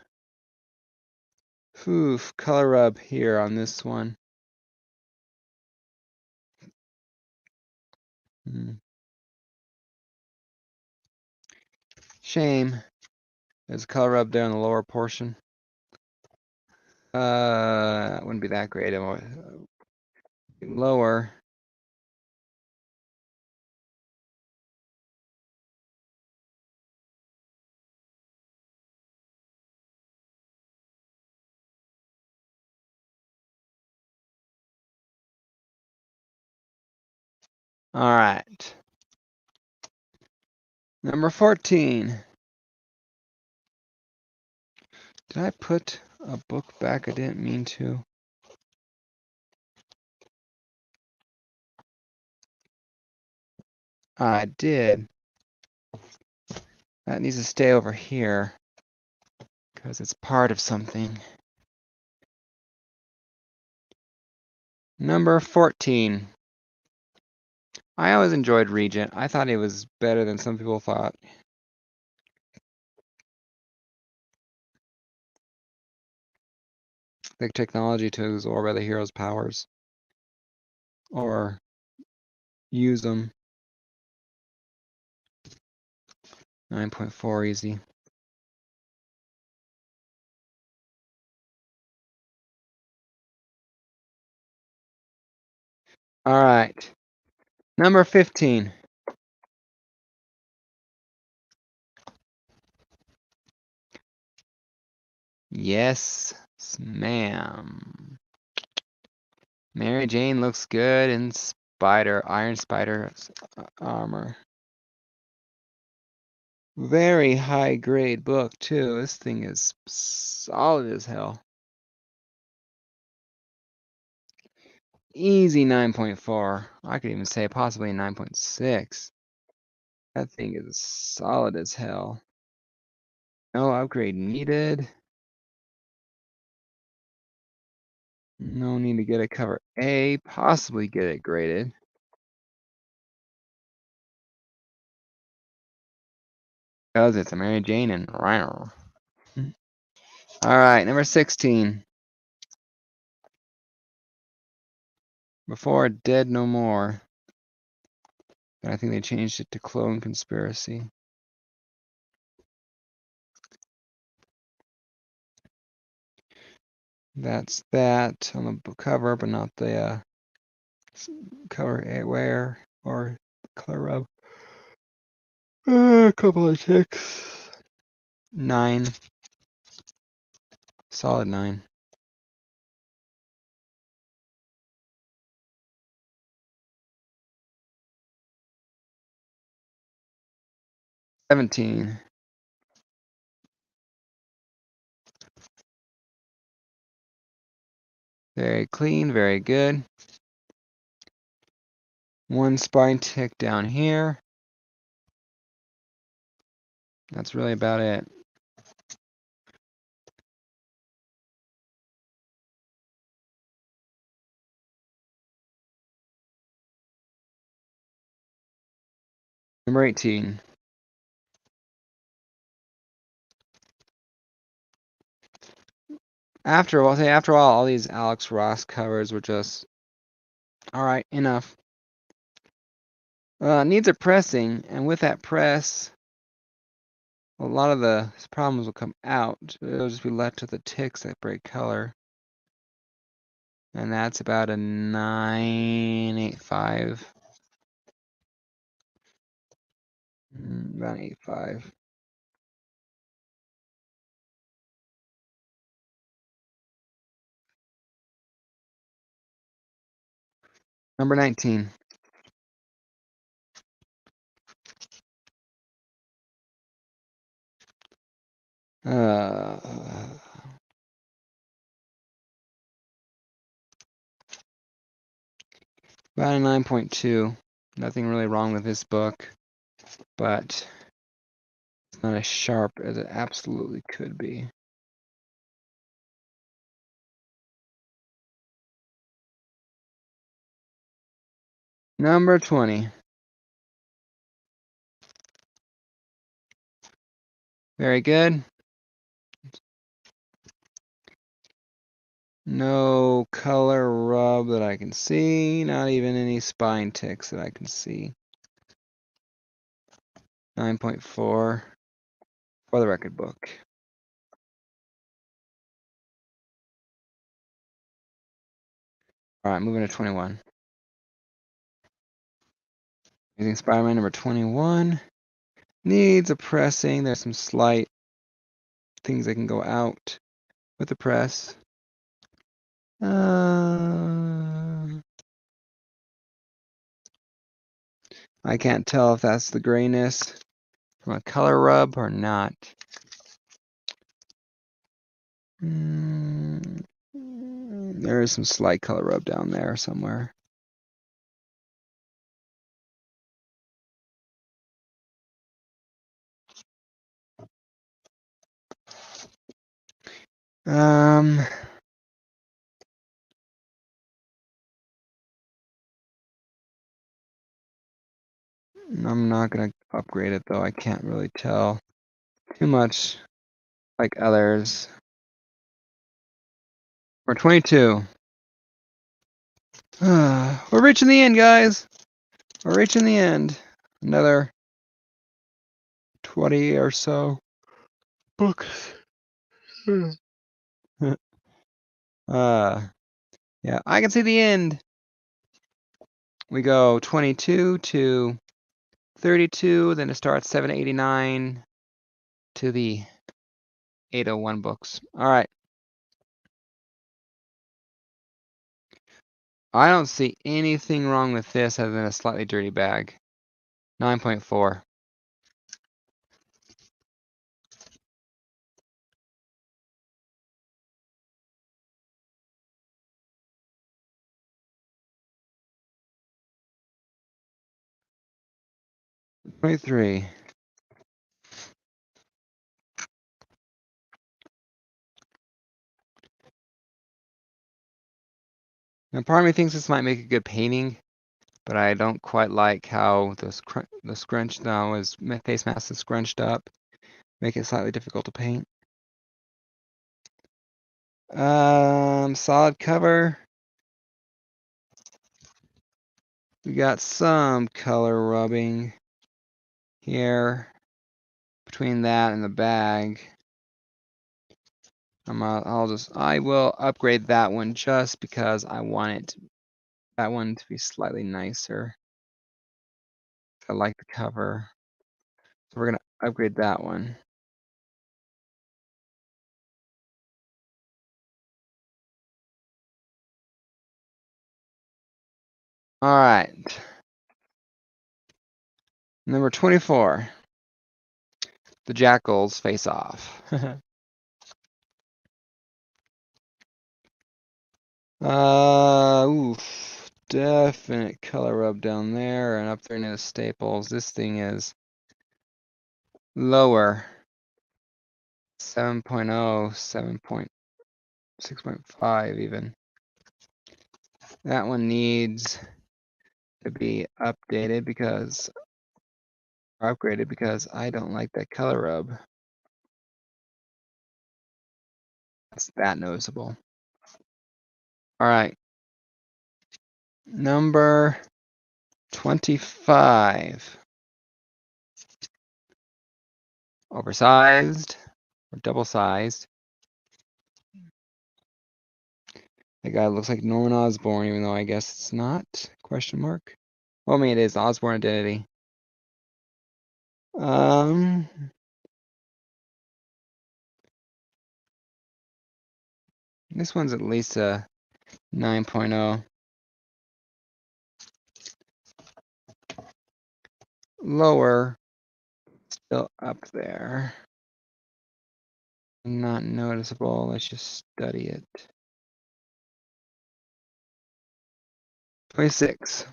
Oof, color rub here on this one. Shame. There's a color rub there in the lower portion. It wouldn't be that great. Lower. All right. Number 14. Did I put a book back? I didn't mean to. I did. That needs to stay over here because it's part of something. Number 14. I always enjoyed Regent. I thought it was better than some people thought. The technology to absorb other heroes' powers or use them. 9.4 easy. All right. Number 15. Yes, ma'am. Mary Jane looks good in Iron Spider armor. Very high grade book too. This thing is solid as hell. Easy 9.4. I could even say possibly 9.6. That thing is solid as hell. No upgrade needed. No need to get a cover A. Possibly get it graded. Because it's a Mary Jane and Rhino. Alright, number 16. Before Dead No More. But I think they changed it to Clone Conspiracy. That's that on the cover, but not the cover wear or color of. A couple of ticks. 9. Solid 9. $17. Very clean, very good. One spine tick down here. That's really about it. Number 18. After a while, all these Alex Ross covers were just all right, enough. Needs are pressing, and with that press, a lot of the problems will come out. It'll just be left to the ticks that break color. And that's about a 9.85. About 8.5. Number 19. About a 9.2. Nothing really wrong with this book, but it's not as sharp as it absolutely could be. Number 20. Very good. No color rub that I can see, not even any spine ticks that I can see. 9.4 for the record book. All right, moving to 21. Amazing Spider-Man number 21 needs a pressing. There's some slight things that can go out with the press. I can't tell if that's the grayness from a color rub or not. There is some slight color rub down there somewhere. I'm not gonna upgrade it though. I can't really tell too much like others. We're 22. We're reaching the end, guys. We're reaching the end. Another 20 or so books. Yeah, I can see the end. We go 22 to 32, then it starts 789 to the 801 books. All right. I don't see anything wrong with this other than a slightly dirty bag. 9.4. .3. Now, part of me thinks this might make a good painting, but I don't quite like how the scrunch now is face mask is scrunched up, make it slightly difficult to paint. Solid cover. We got some color rubbing here between that and the bag. I will upgrade that one just because I want that one to be slightly nicer. I like the cover. So we're gonna upgrade that one. All right. Number 24. The Jackals face off. Oof. Definite color rub down there and up there near the staples. This thing is lower. 7.0, 6.5 even. That one needs to be updated because, or upgraded because I don't like that color rub. That's that noticeable. All right. Number 25. Oversized or double sized. That guy looks like Norman Osborn, even though I guess it's not? Question mark. Well, I mean, it is Osborn Identity. This one's at least a 9.0. Lower, still up there. Not noticeable. Let's just study it. 26.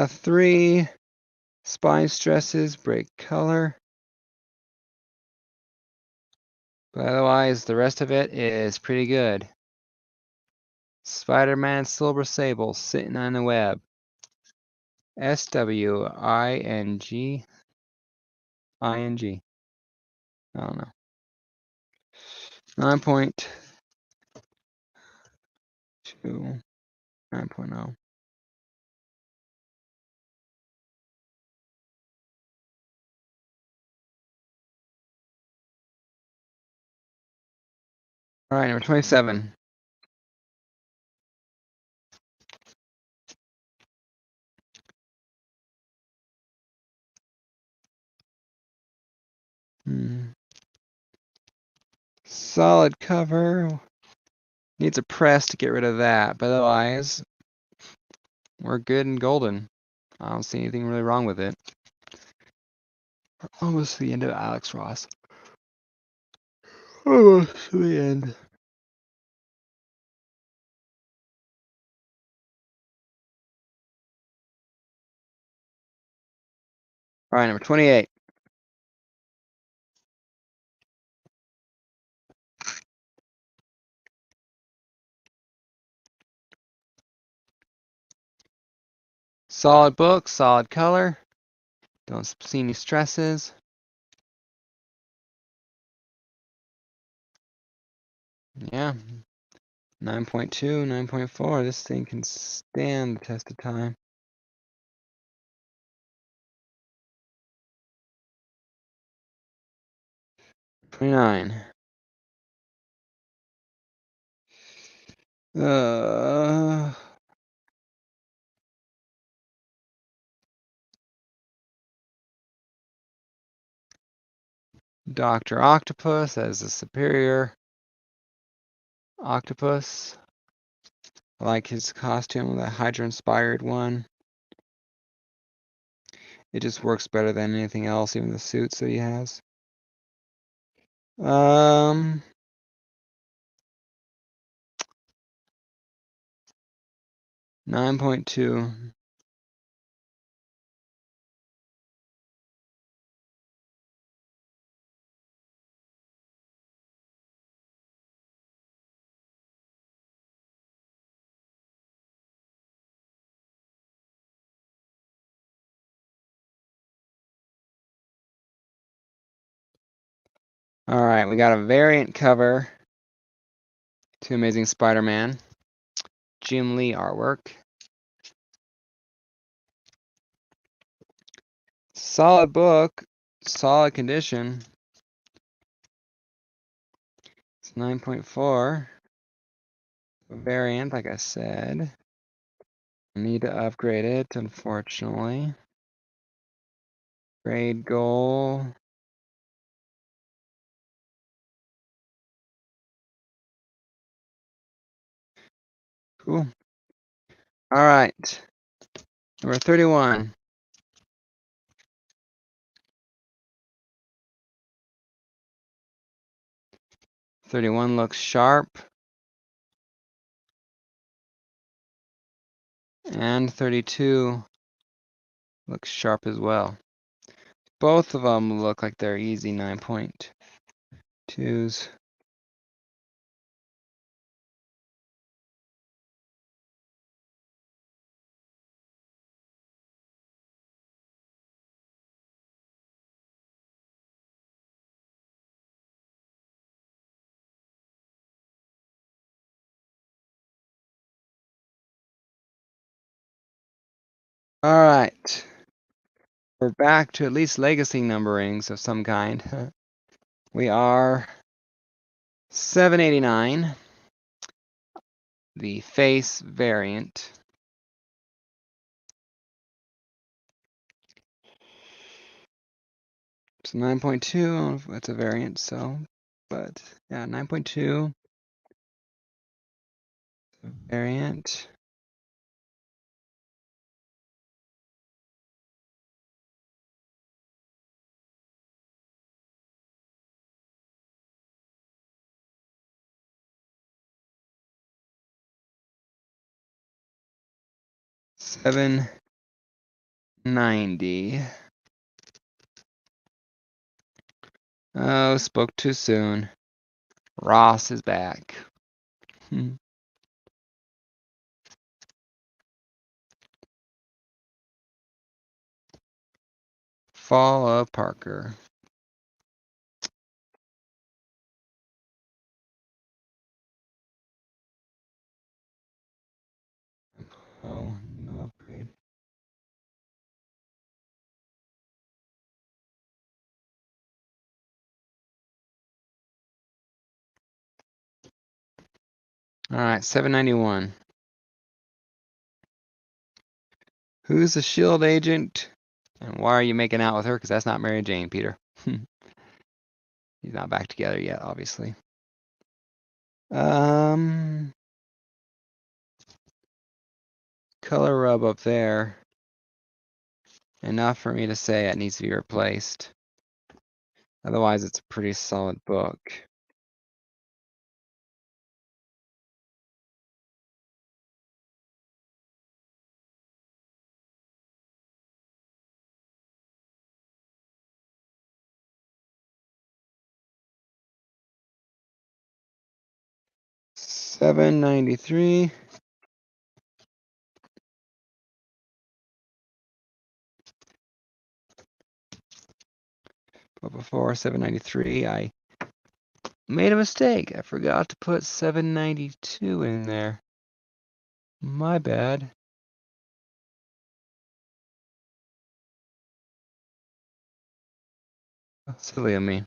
Three spine stresses, break color. But otherwise, the rest of it is pretty good. Spider-Man Silver Sable sitting on the web. SWING. ING. I don't know. 9.2, 9.0. All right, number 27. Solid cover. Needs a press to get rid of that, but otherwise, we're good and golden. I don't see anything really wrong with it. We're almost to the end of Alex Ross. Almost to the end. All right, number 28. Solid book, solid color. Don't see any stresses. Yeah. 9.2, 9.4. This thing can stand the test of time. 29. Dr. Octopus as the superior Octopus. I like his costume, the Hydra-inspired one. It just works better than anything else, even the suits that he has. 9.2. All right, we got a variant cover to Amazing Spider-Man. Jim Lee artwork. Solid book, solid condition. It's 9.4. Variant, like I said. I need to upgrade it, unfortunately. Grade goal. Cool. All right. Number 31. '31 looks sharp. And 32 looks sharp as well. Both of them look like they're easy 9.2s. All right. We're back to at least legacy numberings of some kind. We are 789. The face variant. It's 9.2. I don't know if that's a variant, so, but yeah, 9.2. Variant. $790. Oh, spoke too soon. Ross is back. Fall of Parker. Oh, no upgrade. All right, 791. Who's the shield agent? And why are you making out with her? Because that's not Mary Jane, Peter. He's not back together yet, obviously. Color rub up there. Enough for me to say it needs to be replaced. Otherwise, it's a pretty solid book. $7.93. But before $7.93, I made a mistake. I forgot to put $7.92 in there. My bad. Silly of me.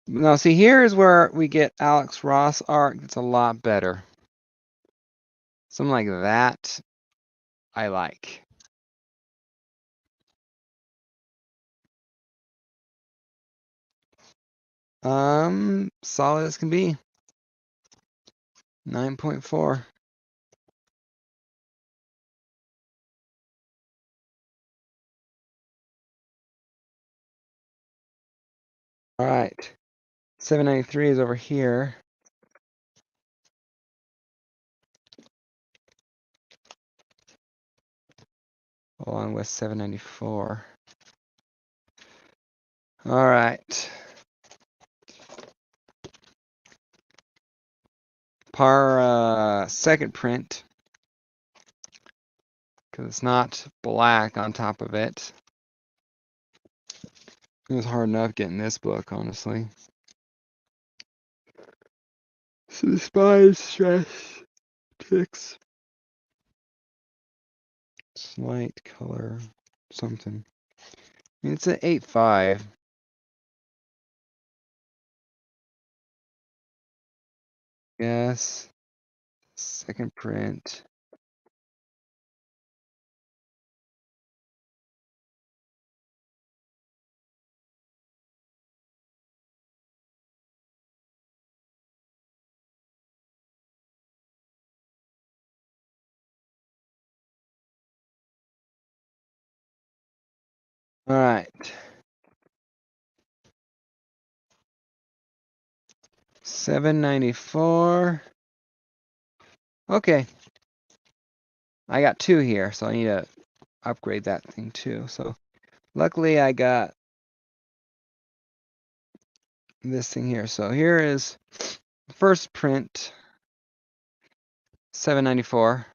Now, see, here's where we get Alex Ross art. It's a lot better. Something like that, I like. Solid as can be. 9.4. All right. 793 is over here. Along with 794. All right. Second print. Because it's not black on top of it. It was hard enough getting this book, honestly. So the spies stress ticks. Slight color, something. I mean, it's an 8.5. Yes. Second print. All right. 794. Okay. I got two here, so I need to upgrade that thing too. So luckily I got this thing here. So here is the first print. 794.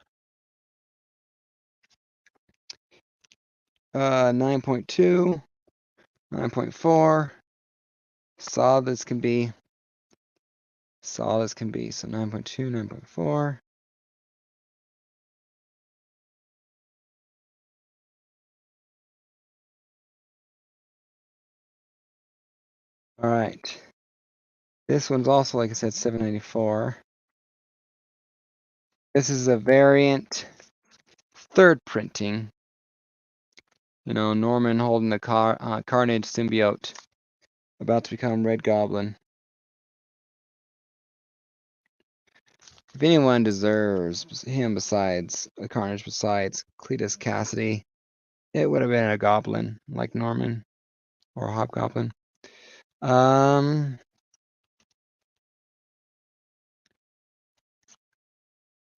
9.2. 9.4. Solid as can be. Solid as can be. So 9.2, 9.4. All right. This one's also, like I said, 794. This is a variant third printing. You know, Norman holding the Carnage symbiote, about to become Red Goblin. If anyone deserves him besides Carnage, besides Cletus Cassidy, it would have been a Goblin like Norman or a Hobgoblin.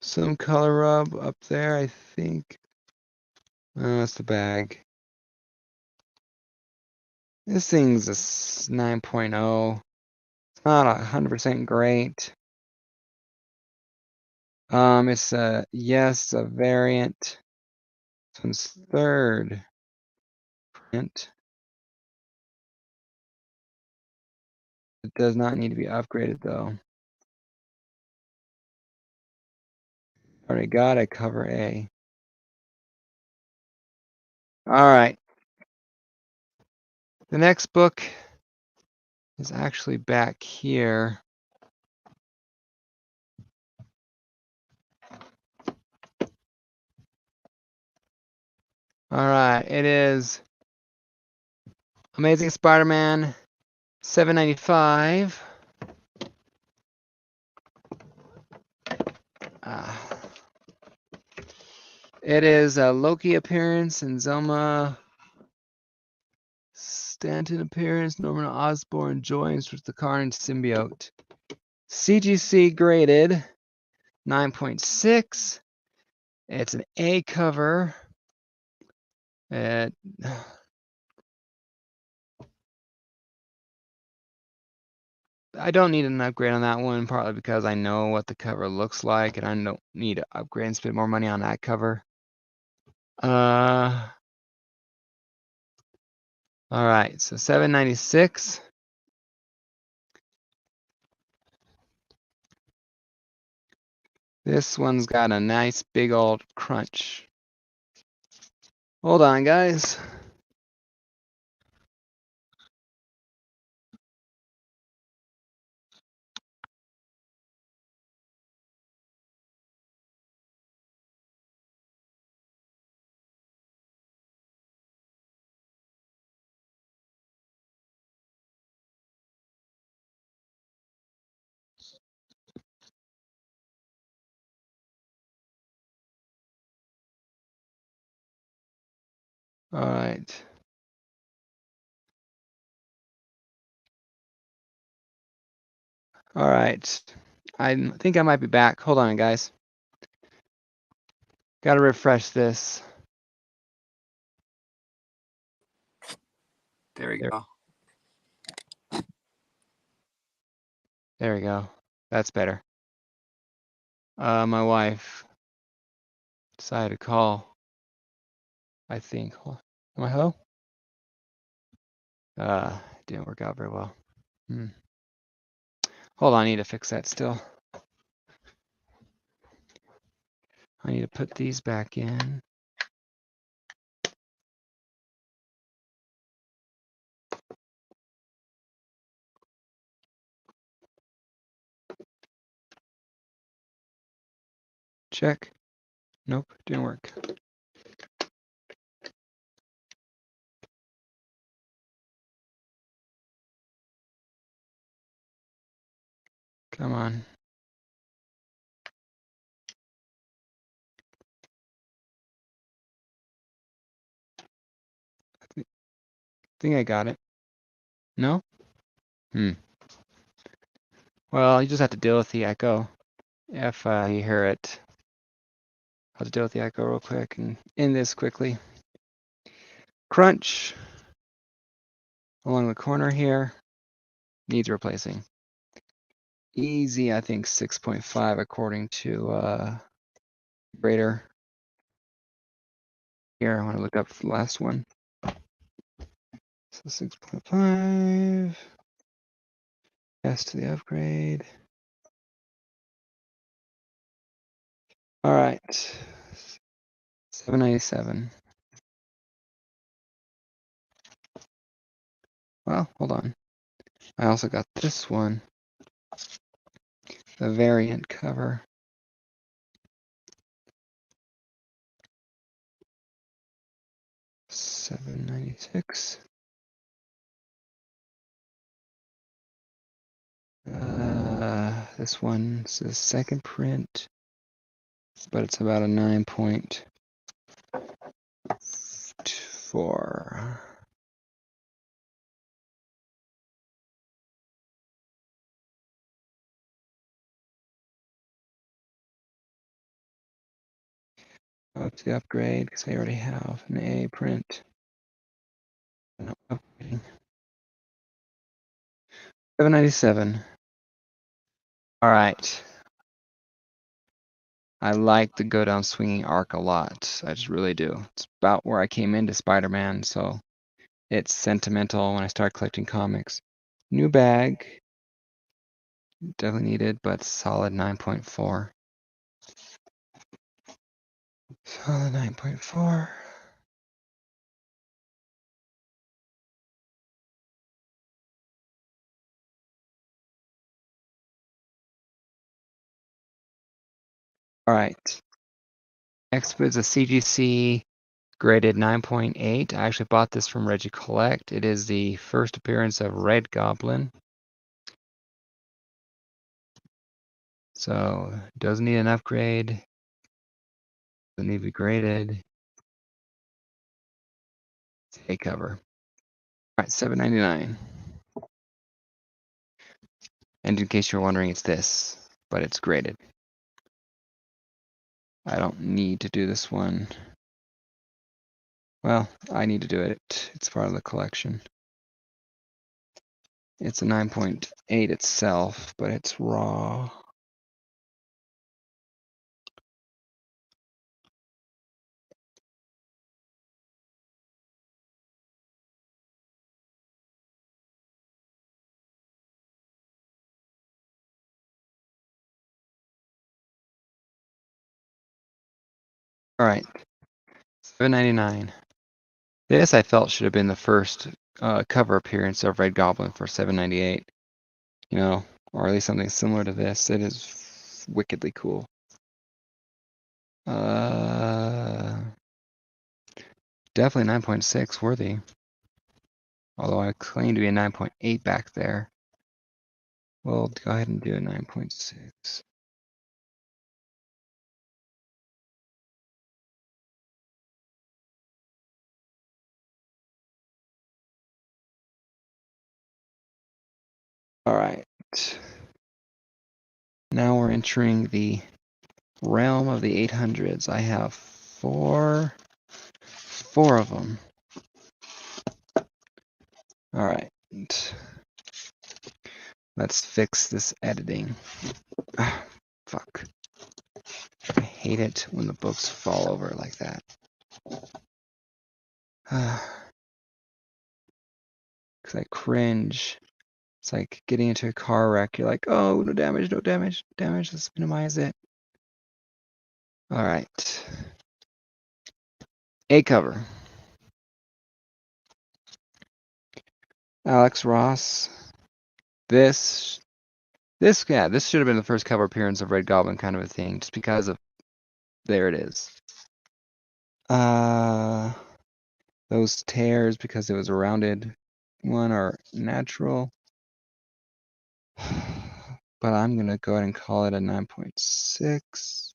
Some color rub up there, I think. That's the bag. This thing's a 9.0. It's not 100% great. It's a yes, a variant. This one's third print. It does not need to be upgraded though. Already got a cover A. All right. The next book is actually back here. All right, it is Amazing Spider-Man 795. It is a Loki appearance and Zelma Stanton appearance. Norman Osborn joins with the Carnage symbiote. CGC graded 9.6. It's an A cover. I don't need an upgrade on that one, partly because I know what the cover looks like, and I don't need to upgrade and spend more money on that cover. All right, so 796. This one's got a nice big old crunch. Hold on, guys. All right. All right. I think I might be back. Hold on, guys. Got to refresh this. There we go. There we go. That's better. My wife decided to call. I think. Am I hello? Didn't work out very well. Hold on, I need to fix that still. I need to put these back in. Check. Nope, didn't work. Come on. I think I got it. No? Well, you just have to deal with the echo. If you hear it, I'll have to deal with the echo real quick and end this quickly. Crunch along the corner here needs replacing. Easy, I think 6.5 according to grader. Here, I want to look up the last one. So 6.5. Yes to the upgrade. All right. 797. Well, hold on. I also got this one. The variant cover. $7.96. This one's the second print, but it's about a 9.4. Up to the upgrade because I already have an A print. No, upgrading. $7.97. All right. I like the go down swinging arc a lot. I just really do. It's about where I came into Spider-Man, so it's sentimental when I start collecting comics. New bag. Definitely needed, but solid 9.4. Solid 9.4. All right. Next is a CGC graded 9.8. I actually bought this from Reggie Collect. It is the first appearance of Red Goblin. So doesn't need an upgrade. Doesn't need to be graded. It's a cover. All right, $7.99. And in case you're wondering, it's this, but it's graded. I don't need to do this one. Well, I need to do it. It's part of the collection. It's a 9.8 itself, but it's raw. All right, $7.99. This I felt should have been the first cover appearance of Red Goblin for $7.98. You know, or at least something similar to this. It is wickedly cool. Definitely 9.6 worthy. Although I claim to be a 9.8 back there. We'll go ahead and do a 9.6. All right. Now we're entering the realm of the 800s. I have four of them. All right. Let's fix this editing. Ah, fuck. I hate it when the books fall over like that. Because I cringe. It's like getting into a car wreck. You're like, oh, no damage, no damage, damage. Let's minimize it. All right. A cover. Alex Ross. This should have been the first cover appearance of Red Goblin kind of a thing, just because of, there it is. Those tears, because it was a rounded one, are natural. But I'm going to go ahead and call it a 9.6.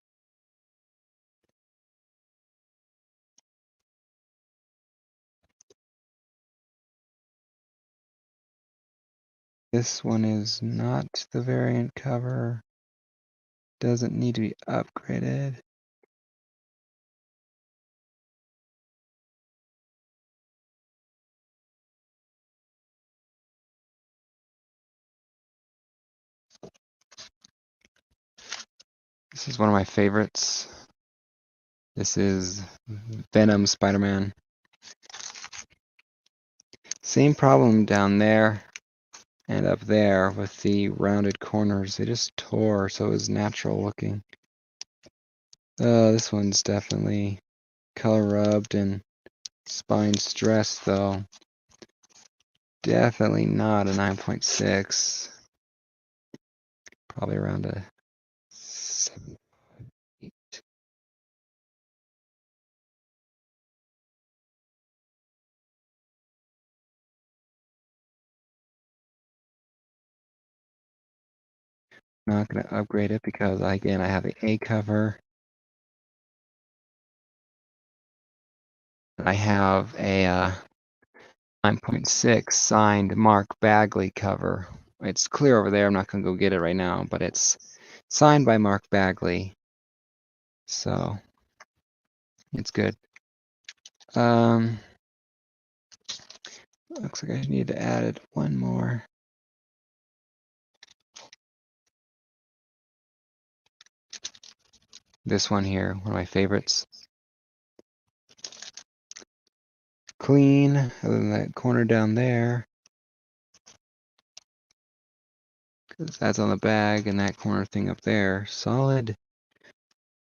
This one is not the variant cover. Doesn't need to be upgraded. This is one of my favorites. This is Venom Spiderman. Same problem down there and up there with the rounded corners. They just tore, so it was natural looking. This one's definitely color rubbed and spine stressed, though. Definitely not a 9.6. Probably around a 7, 8. Not going to upgrade it because, again, I have the A cover. I have a 9.6 signed Mark Bagley cover. It's clear over there. I'm not going to go get it right now, but it's signed by Mark Bagley. So it's good. Looks like I need to add one more. This one here, one of my favorites. Clean, other than that corner down there. Because that's on the bag, and that corner thing up there. Solid.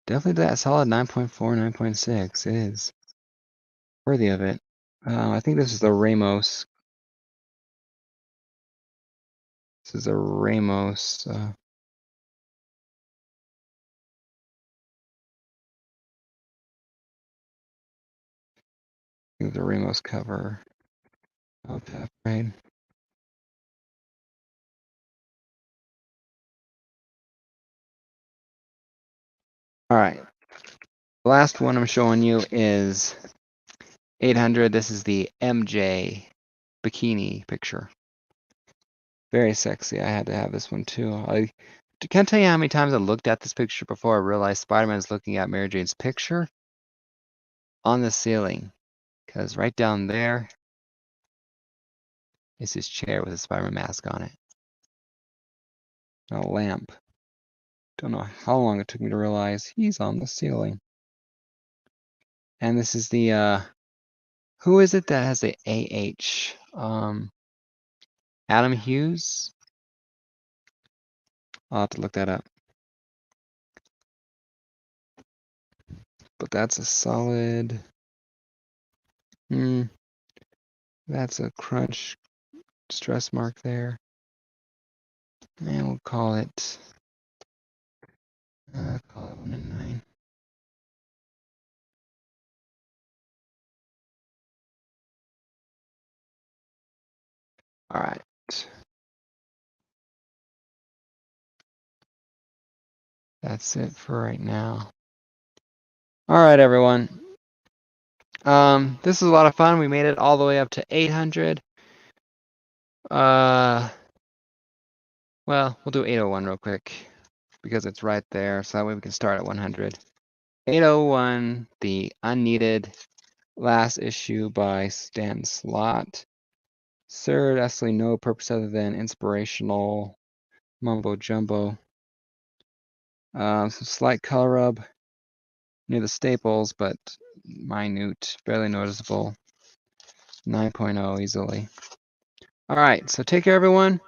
Definitely that solid 9.4, 9.6 is worthy of it. I think this is the Ramos. This is a Ramos. I think the Ramos cover of that, right? All right. The last one I'm showing you is 800. This is the MJ bikini picture. Very sexy. I had to have this one too. I can't tell you how many times I looked at this picture before I realized Spider-Man's looking at Mary Jane's picture on the ceiling. Because right down there is his chair with a Spider-Man mask on it. A lamp. Don't know how long it took me to realize he's on the ceiling. And this is the who is it that has the AH? Adam Hughes? I'll have to look that up. But that's a solid. That's a crunch stress mark there. And we'll call it 1 and 9. All right. That's it for right now. All right, everyone. This is a lot of fun. We made it all the way up to 800. Well, we'll do 801 real quick because it's right there, so that way we can start at 100. 801, the unneeded last issue by Stan Slott. Served absolutely no purpose other than inspirational mumbo jumbo. Some slight color rub near the staples, but minute, barely noticeable. 9.0 easily. All right, so take care, everyone.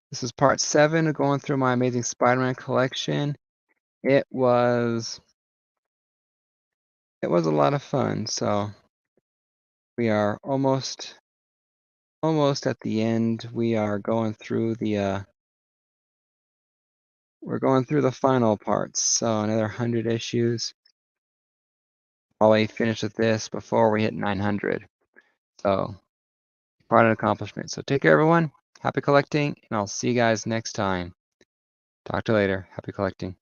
This is part 7 of going through my Amazing Spider-Man collection. It was a lot of fun. So we are almost at the end. We are going through the final parts. So another 100 issues. Probably finish with this before we hit 900. So quite an accomplishment. So take care, everyone. Happy collecting, and I'll see you guys next time. Talk to you later. Happy collecting.